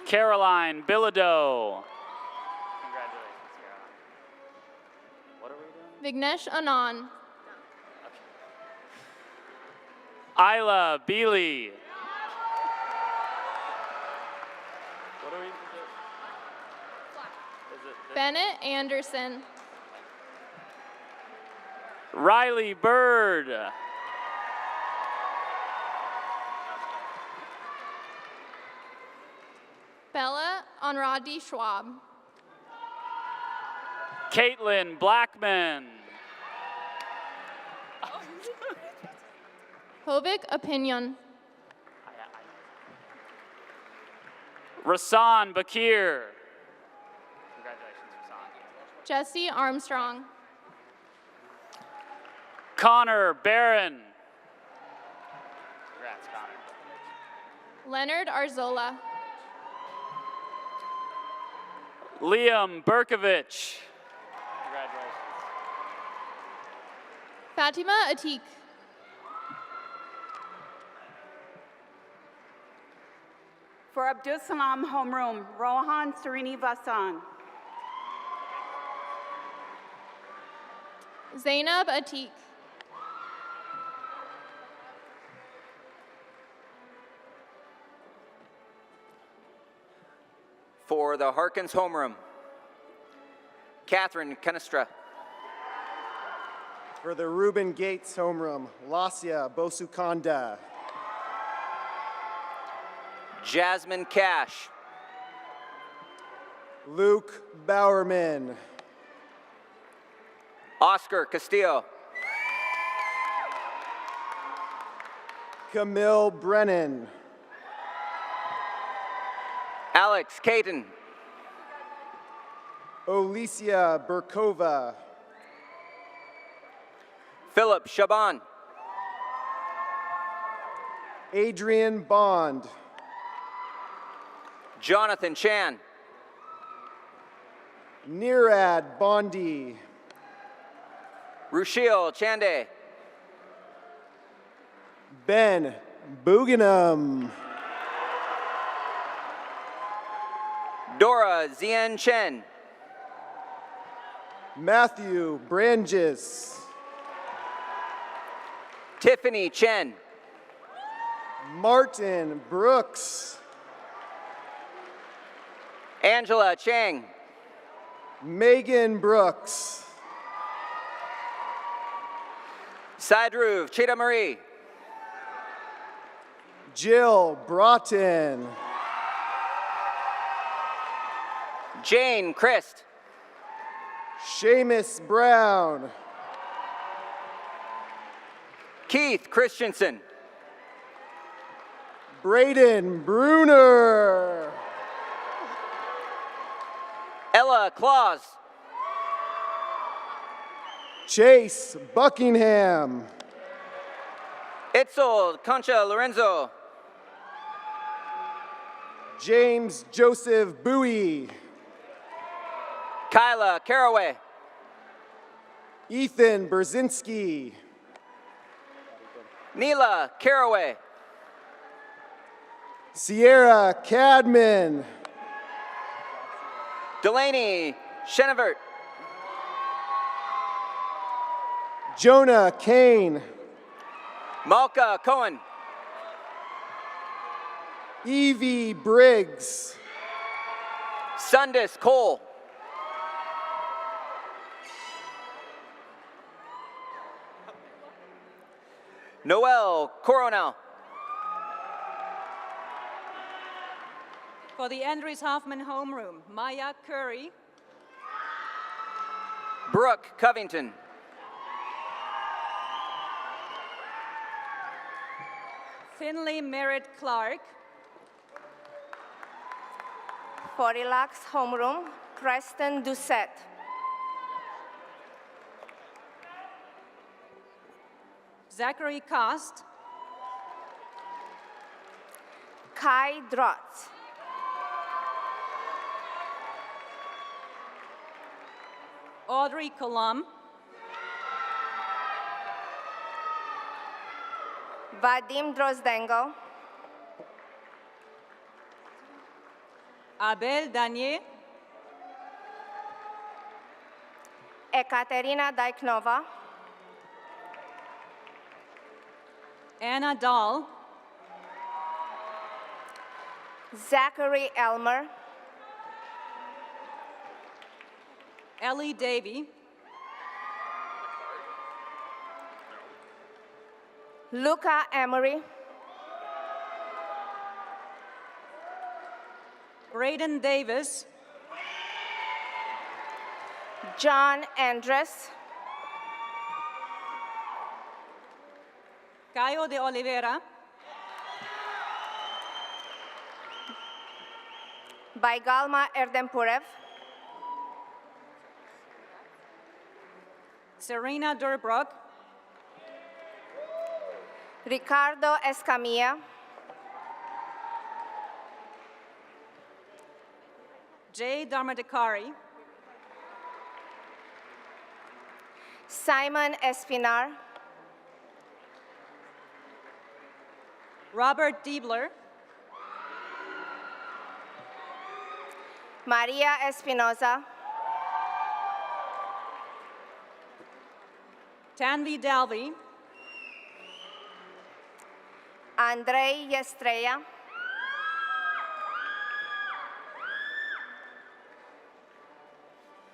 Caroline Bilodeau. Congratulations, Caroline. What are we doing? Vignesh Anand. Isla Beely. What are we doing? Is it Bennett Anderson. Riley Bird. Bella Anradi Schwab. Caitlin Blackman. Hovik Opinion. Rasan Bakir. Congratulations, Rasan. Jesse Armstrong. Connor Barron. Congrats, Connor. Leonard Arzola. Liam Berkovich. Congratulations. Fatima Atik. For Abdul Salam Homeroom, Rohan Serini Vasan. Zainab Atik. For the Harkins homeroom, Catherine Canestra. For the Reuben Gates homeroom, Lassia Bosukanda. Jasmine Cash. Luke Bowerman. Oscar Castillo. Camille Brennan. Alex Caton. Olicia Burkova. Philip Shaban. Adrian Bond. Jonathan Chan. Nirad Bondi. Rushil Chande. Ben Buganum. Dora Zien Chen. Matthew Branges. Tiffany Chen. Martin Brooks. Angela Chang. Megan Brooks. Sidruv Chita Marie. Jill Broughton. Jane Christ. Seamus Brown. Keith Christensen. Braden Bruner. Ella Claus. Chase Buckingham. Itzel Concha Lorenzo. James Joseph Bowie. Kyla Caraway. Ethan Brzezinski. Neela Caraway. Sierra Cadman. Delaney Shenevert. Jonah Kane. Malka Cohen. Evie Briggs. Sundis Cole. Noel Coronel. For the Andrews Hoffman homeroom, Maya Curry. Brooke Covington. Finley Merritt Clark. For Relax homeroom, Preston Doucette. Zachary Cost. Kai Drotz. Audrey Colum. Vadim Drozdengo. Abel Danier. Ekaterina Daiknova. Anna Dahl. Zachary Elmer. Ellie Davy. Luca Emery. Braden Davis. John Andres. Caio de Oliveira. Baigalma Erdempurev. Serena Durbrook. Ricardo Escamilla. Jay Darmadakari. Simon Espinar. Robert Diebler. Maria Espinoza. Tanvi Dalby. Andrei Estrella.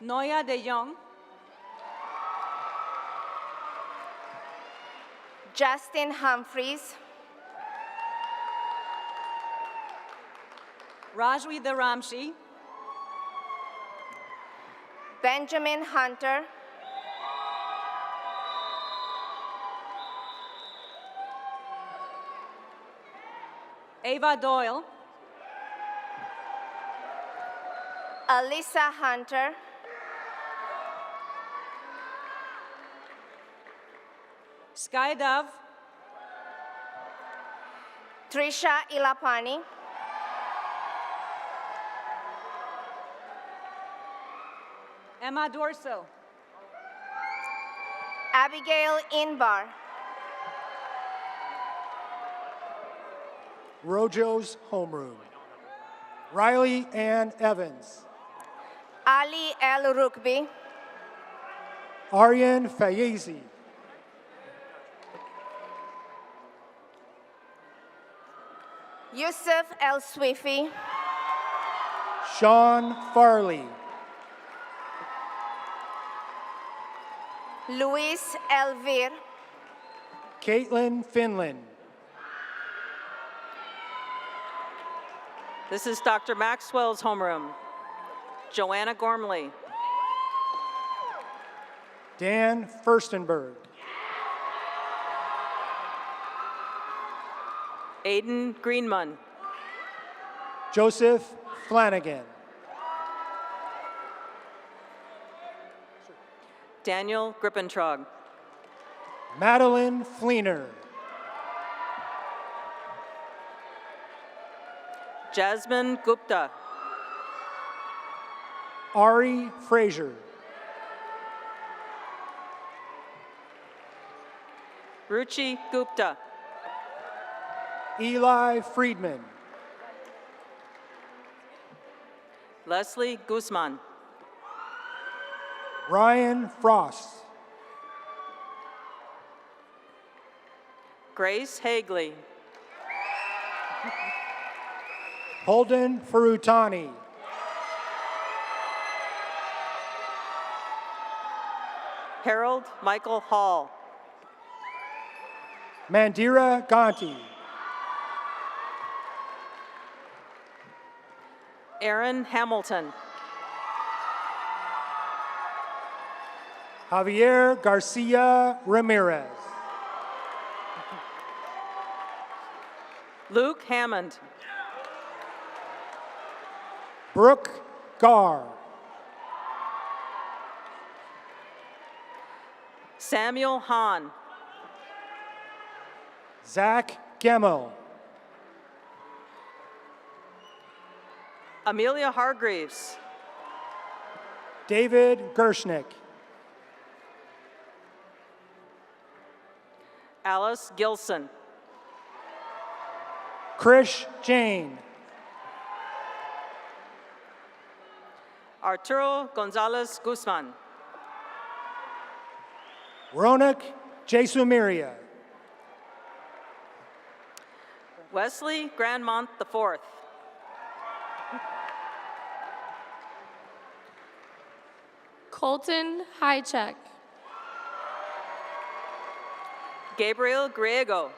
Noya de Jong. Justin Humphreys. Rajwi Dharamshi. Benjamin Hunter. Ava Doyle. Alyssa Hunter. Sky Dove. Trisha Ilapani. Emma Dorso. Abigail Inbar. Rojo's homeroom. Riley Ann Evans. Ali El Rukbi. Aryan Fayezi. Yusuf El Swifi. Sean Farley. Luis Elvir. Caitlin Finland. This is Dr. Maxwell's homeroom. Joanna Gormley. Dan Furstenberg. Aiden Greenman. Joseph Flanagan. Daniel Grippentrog. Madeline Fleener. Jasmine Gupta. Ari Frazier. Ruchi Gupta. Eli Friedman. Leslie Guzman. Ryan Frost. Grace Hagley. Holden Farutani. Harold Michael Hall. Mandira Ganti. Aaron Hamilton. Javier Garcia Ramirez. Luke Hammond. Brooke Garr. Samuel Hahn. Zach Gemmel. Amelia Hargreaves. David Gershnick. Alice Gilson. Krish Jane. Arturo Gonzalez Guzman. Ronak Jesumiria. Wesley Grandmont IV. Colton Highcheck. Gabriel Griego.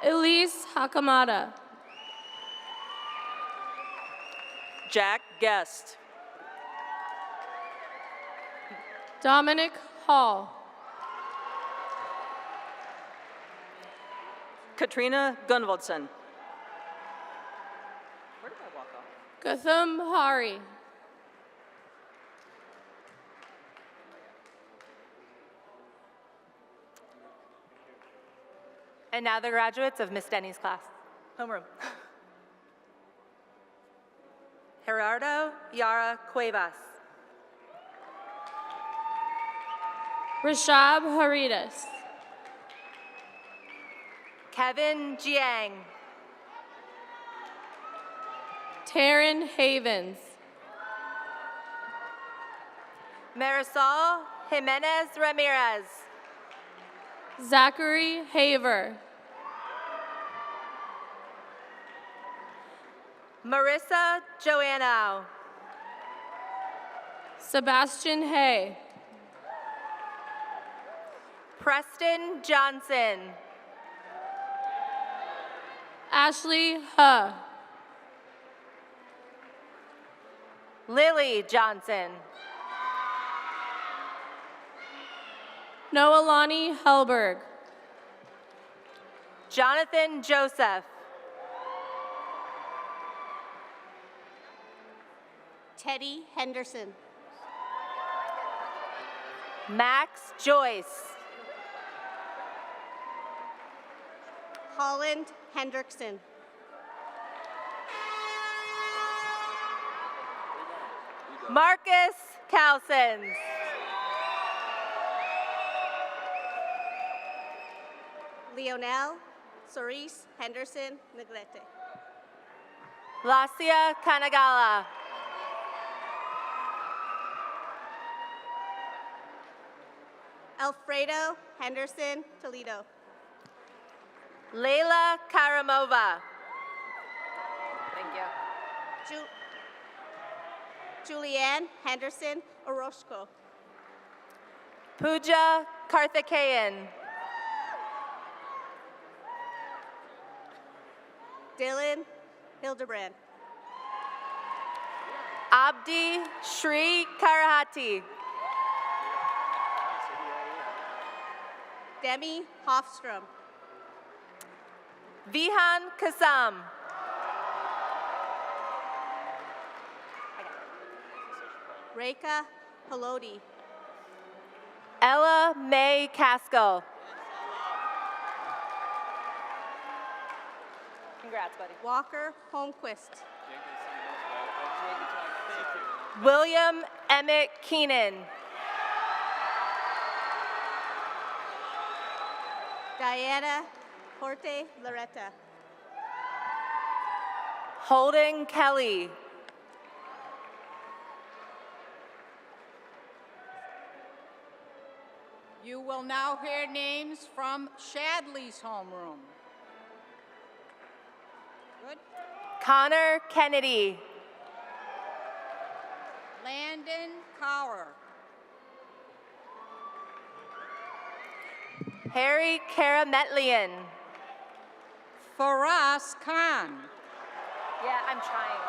Elise Hakamada. Jack Guest. Dominic Hall. Katrina Gunvaldson. Where did I walk off? Gatham Hari. And now the graduates of Miss Denny's class. Homeroom. Gerardo Yara Cuevas. Rashab Haridas. Kevin Jiang. Taryn Havens. Marisol Jimenez Ramirez. Zachary Haver. Marissa Joanno. Sebastian Hay. Preston Johnson. Ashley Huh. Lily Johnson. Noelani Helberg. Jonathan Joseph. Teddy Henderson. Max Joyce. Holland Hendrickson. Marcus Cowsons. Leonel Cerise Henderson Neglete. Lacia Kanagala. Alfredo Henderson Toledo. Layla Karamova. Thank you. Julianne Henderson Orozco. Pooja Karthikeyan. Dylan Hildebrand. Abdi Shri Karahati. Demi Hofstrom. Vihan Kasam. Reka Halodi. Ella May Casco. Congrats, buddy. Walker Holmquist. William Emmett Keenan. Diana Horte Loretta. Holden Kelly. You will now hear names from Shadley's homeroom. Good. Connor Kennedy. Landon Cower. Harry Karametlian. Faraz Khan. Yeah, I'm trying.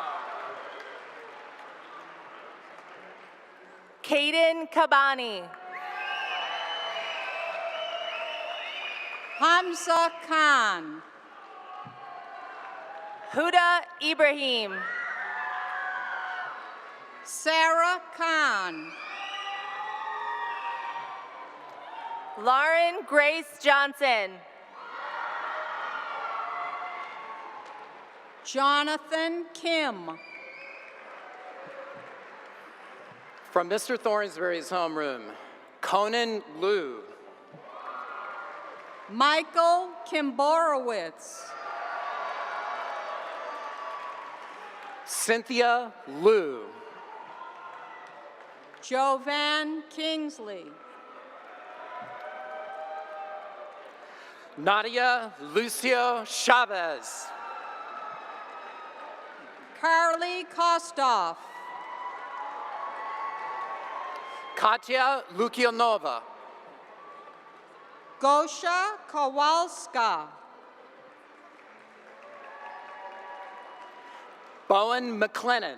Kaden Kabani. Hamza Khan. Huda Ibrahim. Sarah Khan. Lauren Grace Johnson. Jonathan Kim. From Mr. Thornsberry's homeroom, Conan Liu. Michael Kimborowitz. Cynthia Liu. Jovan Kingsley. Nadia Lucio Chavez. Carly Kostoff. Katya Lukianova. Gosha Kowalska. Bowen McLennan.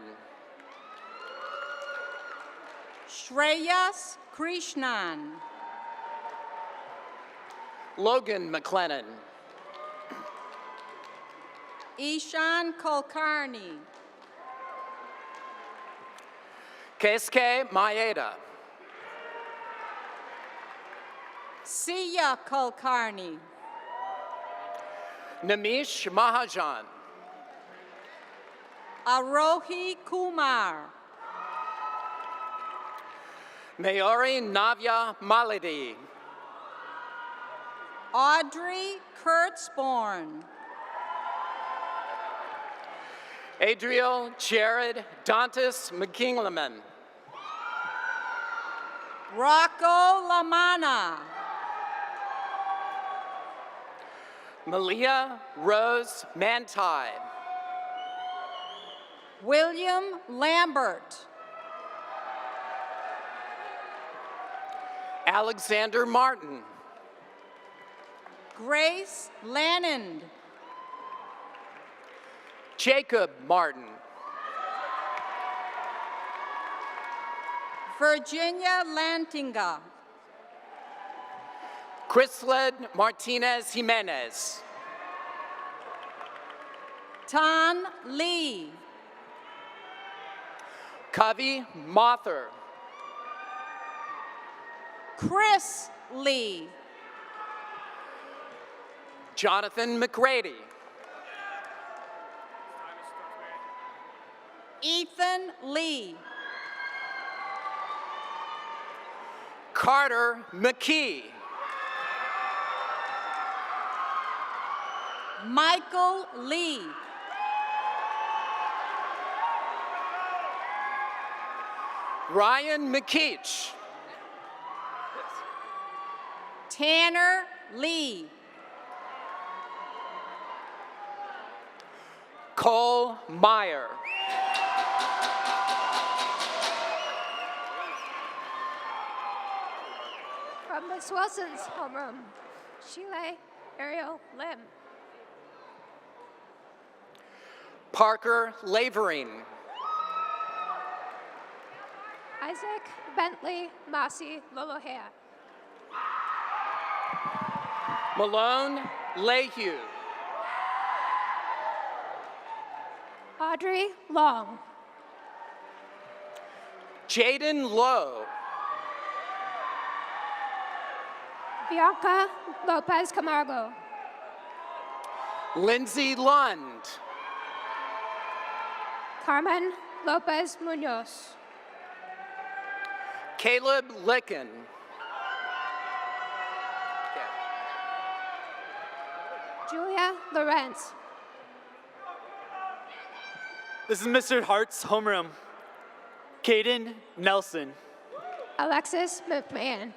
Shreyas Krishnan. Logan McLennan. Ishan Kulkarni. Keisuke Maeda. Siya Kulkarni. Namish Mahajan. Arohi Kumar. Mayori Navya Malidi. Audrey Kurtzborn. Adriel Jared Dantas McKingleman. Rocco Lamana. Malia Rose Manti. William Lambert. Alexander Martin. Grace Lannand. Jacob Martin. Virginia Lantinga. Chrisled Martinez Jimenez. Tan Lee. Kavi Mother. Chris Lee. Jonathan McGrady. Ethan Lee. Carter McKee. Michael Lee. Ryan McKeach. Tanner Lee. Cole Meyer. From Miss Wilson's homeroom, Sheila Ariel Lim. Parker Lavering. Isaac Bentley Masi Lolohea. Malone Lehue. Audrey Long. Jaden Lowe. Bianca Lopez Camargo. Lindsay Lund. Carmen Lopez Munoz. Caleb Licken. Julia Lorenz. This is Mr. Hart's homeroom. Caden Nelson. Alexis McMahon.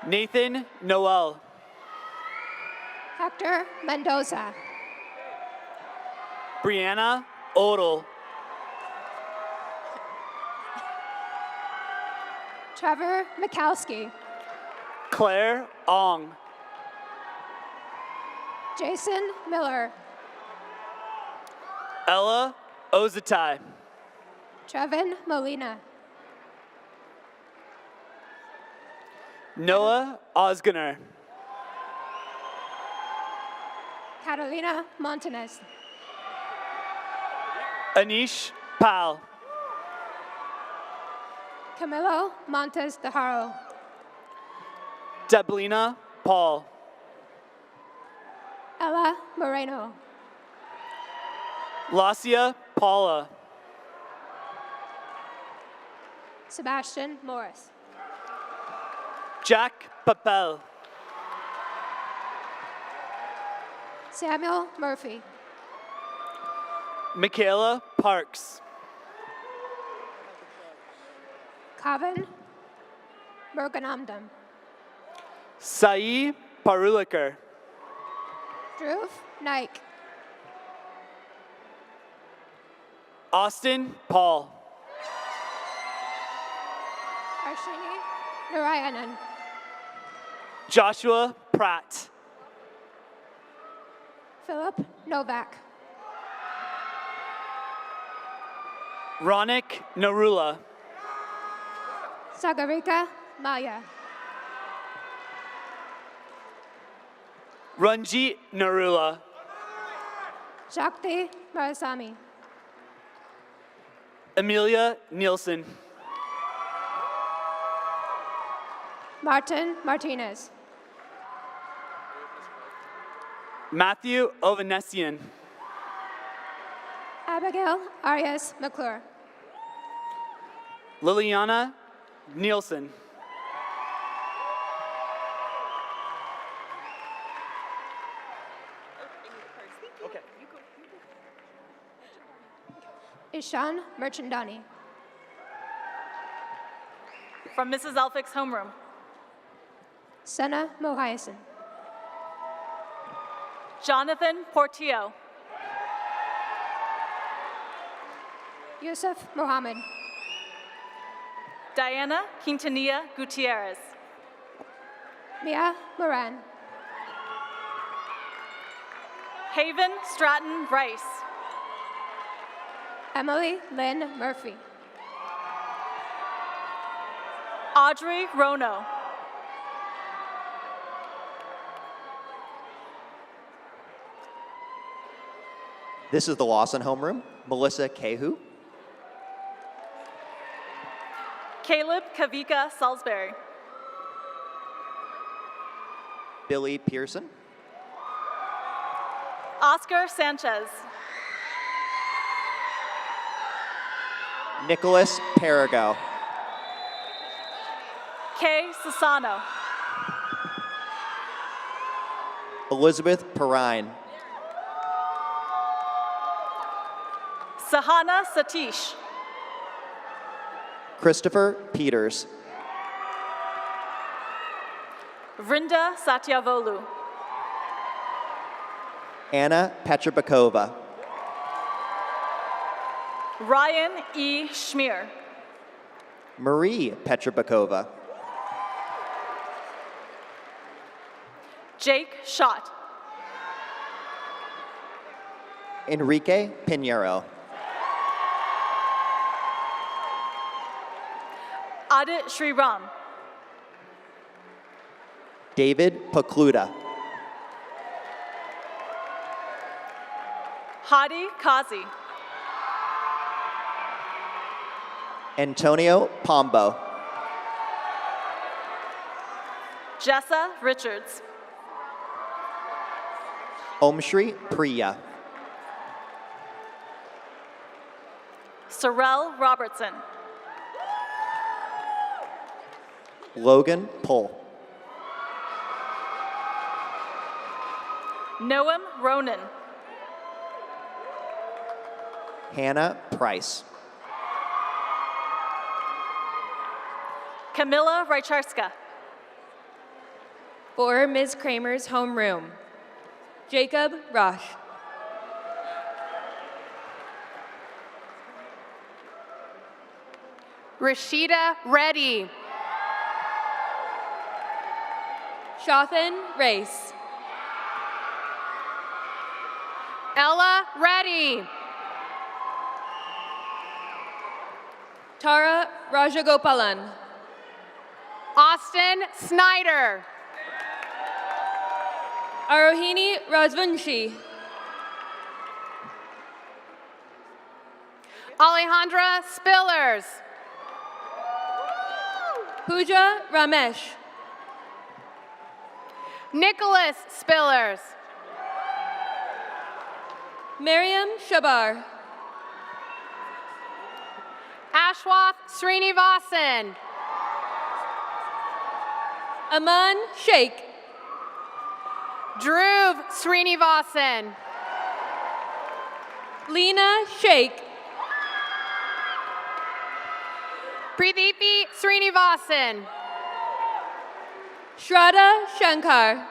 Nathan Noel. Hector Mendoza. Brianna Odell. Trevor Mikowski. Claire Ong. Jason Miller. Ella Ozatai. Trevin Molina. Noah Osgener. Catalina Montanez. Anish Pal. Camilo Montes de Haro. Deblina Paul. Ella Moreno. Lacia Paula. Sebastian Morris. Jack Papel. Samuel Murphy. Michaela Parks. Kavan Murganamdam. Sai Parulikar. Dhruv Naik. Austin Paul. Arshini Narayanan. Joshua Pratt. Philip Novak. Ronik Narula. Sagarika Maya. Ranjit Narula. Shakti Marasamy. Amelia Nielsen. Martin Martinez. Matthew Ovanesian. Abigail Arias McClure. Liliana Nielsen. Ishan Merchandani. From Mrs. Elphick's homeroom. Senna Mohiasen. Jonathan Portillo. Yusuf Mohammed. Diana Quintanilla Gutierrez. Mia Moran. Haven Stratton Rice. Emily Lynn Murphy. Audrey Rono. This is the Lawson homeroom. Melissa Cahu. Caleb Kavika Salisbury. Billy Pearson. Oscar Sanchez. Nicholas Perigo. Kay Sassano. Elizabeth Perrine. Sahana Satish. Christopher Peters. Vrinda Satyavolu. Anna Petrobakova. Ryan E. Schmier. Marie Petrobakova. Jake Schott. Enrique Pinheiro. Adit Sriram. David Pokluda. Hadi Kazi. Antonio Pombo. Jessa Richards. Omshri Priya. Sorrel Robertson. Logan Pull. Noam Ronan. Hannah Price. Camilla Rycharska. For Ms. Kramer's homeroom, Jacob Rosh. Rashida Reddy. Shothan Race. Ella Reddy. Tara Rajagopalan. Austin Snyder. Arohini Rajvanshi. Alejandra Spillers. Pooja Ramesh. Nicholas Spillers. Miriam Shabar. Ashwath Srinivasan. Aman Sheikh. Dhruv Srinivasan. Lena Sheikh. Preethi Srinivasan. Shraddha Shankar.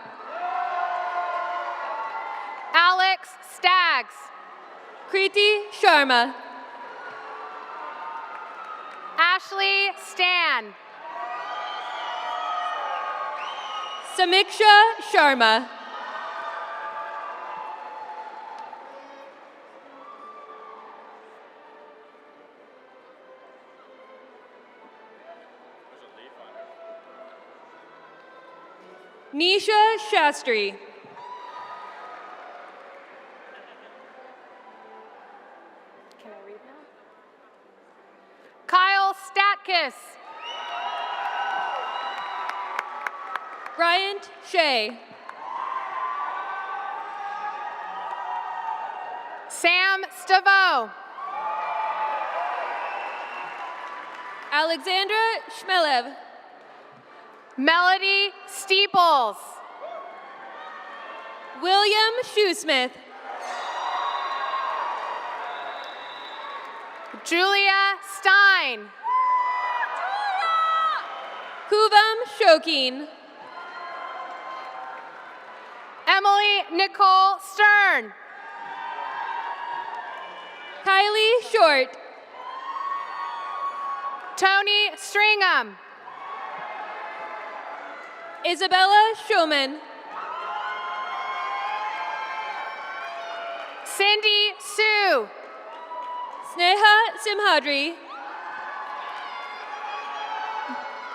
Alex Staggs. Kriti Sharma. Ashley Stan. Samiksha Sharma. Nisha Shastri. Can I read now? Kyle Statkis. Bryant Shea. Sam Stavo. Alexandra Shmelev. Melody Steeples. William Shoesmith. Julia Stein. Kuvam Shokin. Emily Nicole Stern. Kylie Short. Tony Stringham. Isabella Shulman. Cindy Sue. Sneha Simhadri.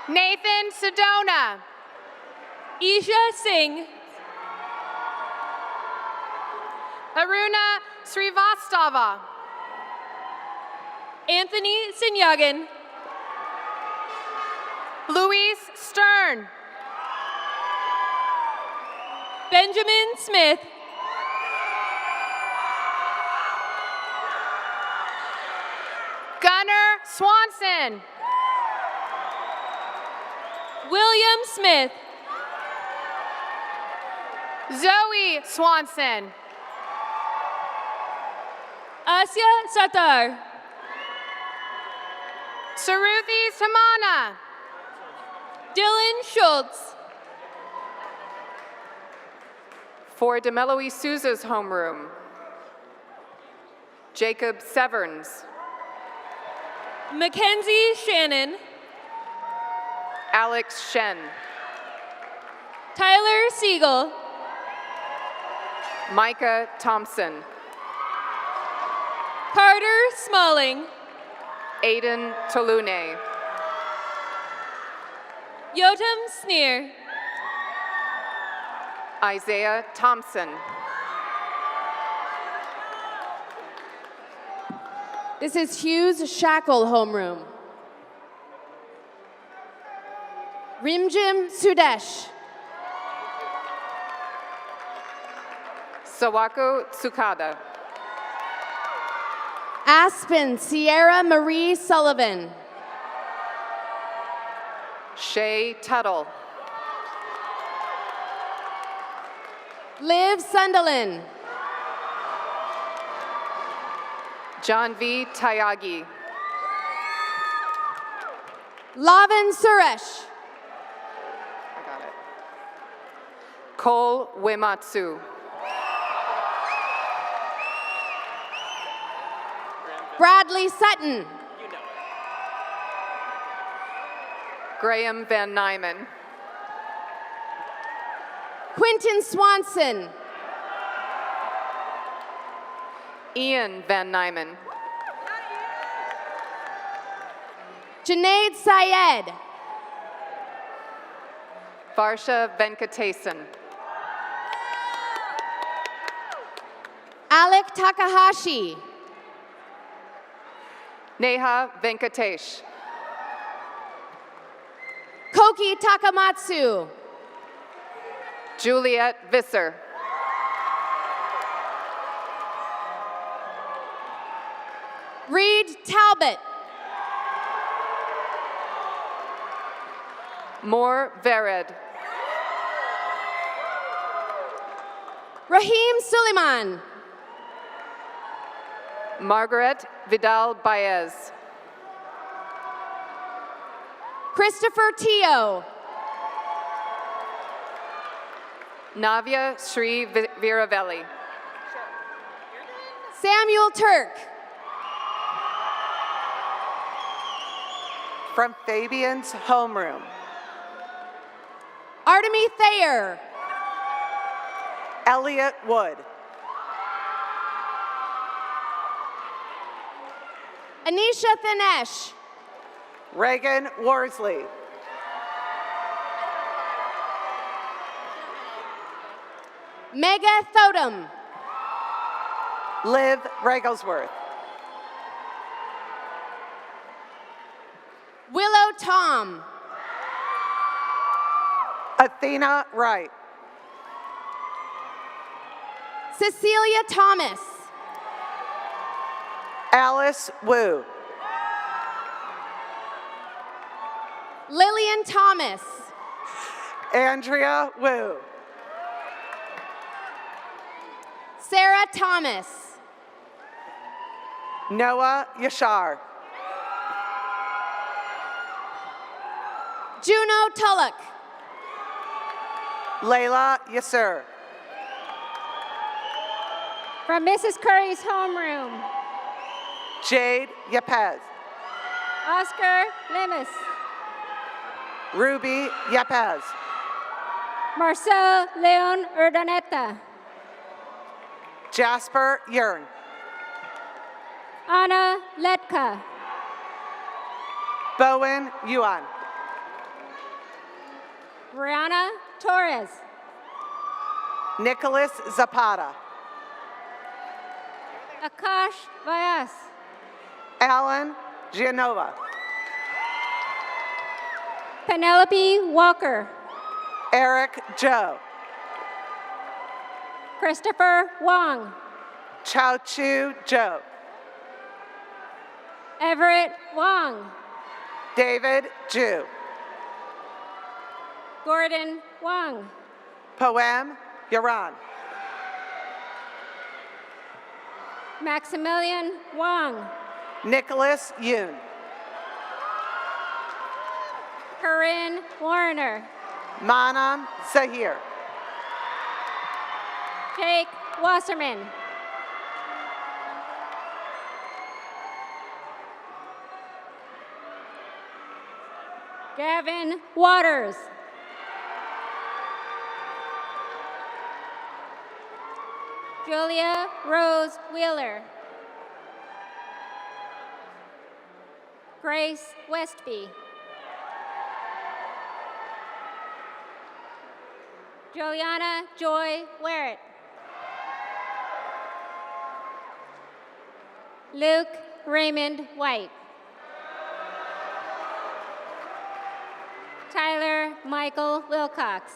Nathan Sedona. Isha Singh. Aruna Srivastava. Anthony Sinyagan. Louise Stern. Benjamin Smith. Gunnar Swanson. William Smith. Zoe Swanson. Asya Satar. Saruthi Tamana. Dylan Schultz. For DeMeloe Souza's homeroom, Jacob Severns. Mackenzie Shannon. Alex Shen. Tyler Siegel. Micah Thompson. Carter Smalling. Aiden Tolune. Yotam Sneer. Isaiah Thompson. This is Hughes Shackle homeroom. Rimjim Sudesh. Sawako Tsukada. Aspen Sierra Marie Sullivan. Shay Tuttle. Liv Sunderland. John V. Tayagi. Lavin Suresh. I got it. Cole Uematsu. Bradley Sutton. Graham Van Nyman. Quinton Swanson. Ian Van Nyman. Junaid Syed. Varsha Venkatesan. Alec Takahashi. Neha Venkatesh. Koki Takamatsu. Juliet Visser. Reed Talbot. Moore Vered. Raheem Suleiman. Margaret Vidal Baez. Christopher Teo. Navya Sri Viravelli. Samuel Turk. From Fabian's homeroom. Artemy Thayer. Elliot Wood. Anisha Thanesh. Reagan Worsley. Mega Thodum. Liv Regelsworth. Willow Tom. Athena Wright. Cecilia Thomas. Alice Wu. Lillian Thomas. Andrea Wu. Sarah Thomas. Noah Yashar. Juno Tulloch. Layla Yasser. From Mrs. Curry's homeroom, Jade Yepez. Oscar Lemus. Ruby Yepez. Marcel Leon Urdaneta. Jasper Yearn. Anna Letka. Bowen Yuan. Brianna Torres. Nicholas Zapata. Akash Vyas. Alan Gianova. Penelope Walker. Eric Joe. Christopher Wong. Chao Chu Joe. Everett Wong. David Ju. Gordon Wong. Poem Yaran. Maximilian Wong. Nicholas Yoon. Corinne Warner. Manam Zahir. Jake Wasserman. Gavin Waters. Julia Rose Wheeler. Grace Westby. Juliana Joy Warrett. Luke Raymond White. Tyler Michael Wilcox.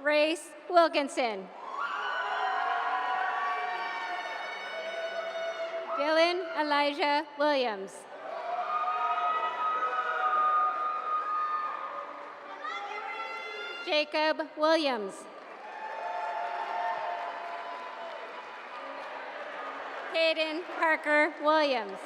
Race Wilkinson. Dylan Elijah Williams. Jacob Williams. Hayden Parker Williams.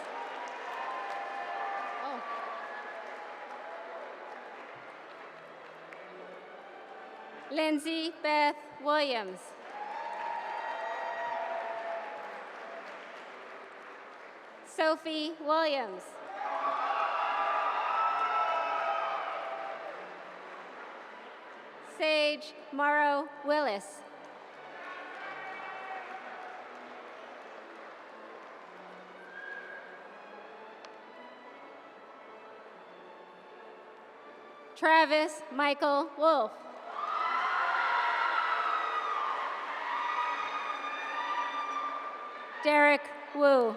Lindsay Beth Williams. Sophie Williams. Sage Morrow Willis. Travis Michael Wolf. Derek Wu.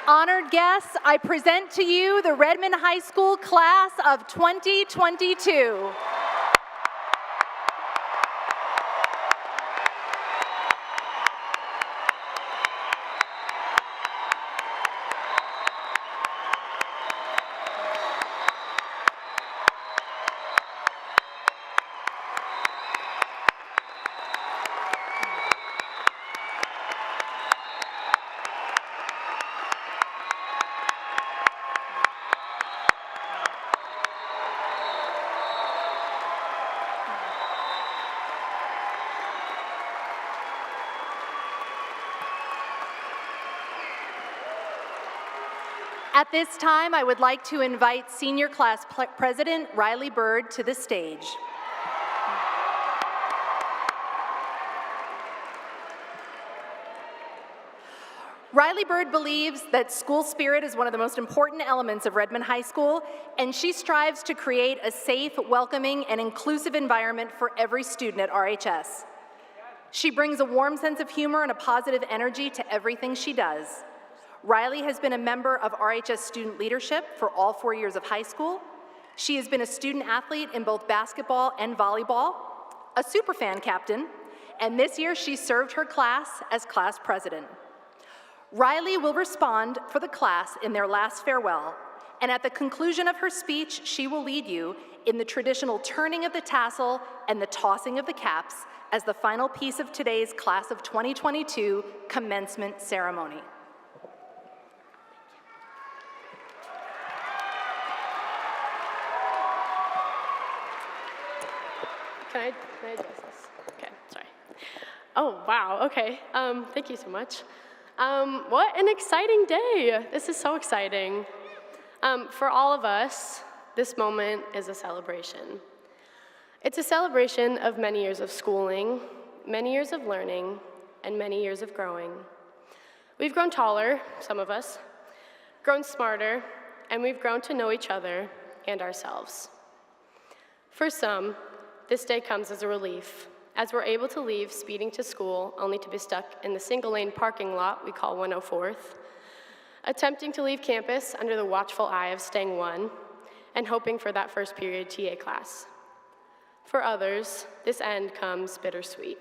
Honored guests, I present to you the Redmond High School class of 2022. At this time, I would like to invite Senior Class President Riley Bird to the stage. Riley Bird believes that school spirit is one of the most important elements of Redmond High School, and she strives to create a safe, welcoming, and inclusive environment for every student at RHS. She brings a warm sense of humor and a positive energy to everything she does. Riley has been a member of RHS student leadership for all 4 years of high school. She has been a student athlete in both basketball and volleyball, a superfan captain, and this year she served her class as class president. Riley will respond for the class in their last farewell, and at the conclusion of her speech, she will lead you in the traditional turning of the tassel and the tossing of the caps as the final piece of today's class of 2022 commencement ceremony. Can I address this? Okay, sorry. Oh, wow, okay. Thank you so much. What an exciting day. This is so exciting. For all of us, this moment is a celebration. It's a celebration of many years of schooling, many years of learning, and many years of growing. We've grown taller, some of us, grown smarter, and we've grown to know each other and ourselves. For some, this day comes as a relief, as we're able to leave speeding to school only to be stuck in the single-lane parking lot we call 104th, attempting to leave campus under the watchful eye of Stang 1, and hoping for that first period TA class. For others, this end comes bittersweet.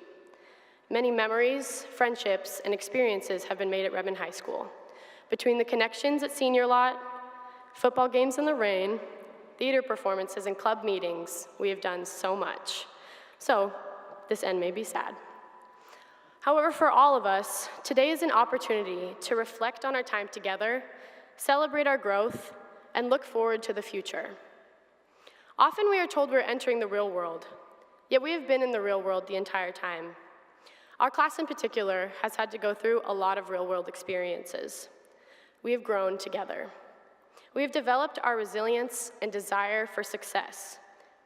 Many memories, friendships, and experiences have been made at Redmond High School. Between the connections at senior lot, football games in the rain, theater performances, and club meetings, we have done so much. So, this end may be sad. However, for all of us, today is an opportunity to reflect on our time together, celebrate our growth, and look forward to the future. Often we are told we're entering the real world, yet we have been in the real world the entire time. Our class in particular has had to go through a lot of real-world experiences. We have grown together. We have developed our resilience and desire for success,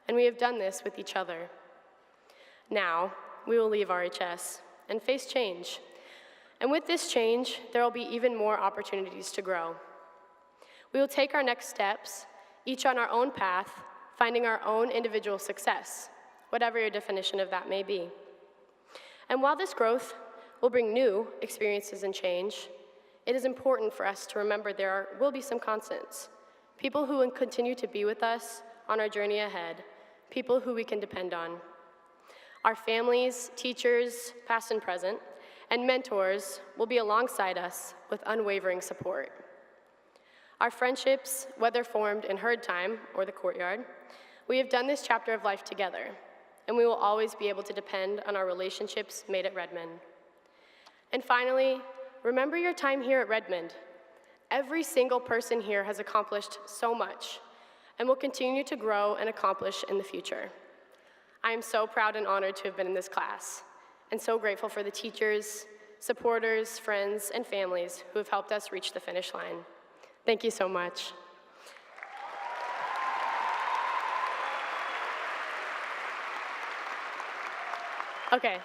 and we have done this with each other. Now, we will leave RHS and face change. And with this change, there will be even more opportunities to grow. We will take our next steps, each on our own path, finding our own individual success, whatever your definition of that may be. And while this growth will bring new experiences and change, it is important for us to remember there will be some constants, people who will continue to be with us on our journey ahead, people who we can depend on. Our families, teachers, past and present, and mentors will be alongside us with unwavering support. Our friendships, whether formed in herd time or the courtyard, we have done this chapter of life together, and we will always be able to depend on our relationships made at Redmond. And finally, remember your time here at Redmond. Every single person here has accomplished so much and will continue to grow and accomplish in the future. I am so proud and honored to have been in this class, and so grateful for the teachers, supporters, friends, and families who have helped us reach the finish line. Thank you so much. Okay,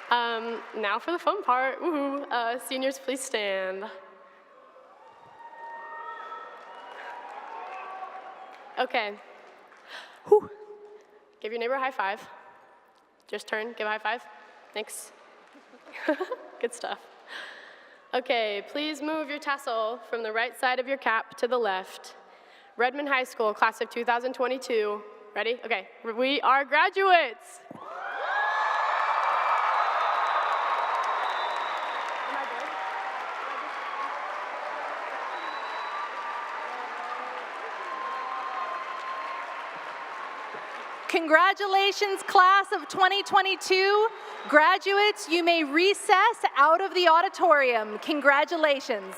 now for the fun part. Woohoo. Seniors, please stand. Okay. Whew. Give your neighbor a high five. Just turn, give a high five. Thanks. Good stuff. Okay, please move your tassel from the right side of your cap to the left. Redmond High School, class of 2022. Ready? Okay, we are graduates. Congratulations, class of 2022. Graduates, you may recess out of the auditorium. Congratulations.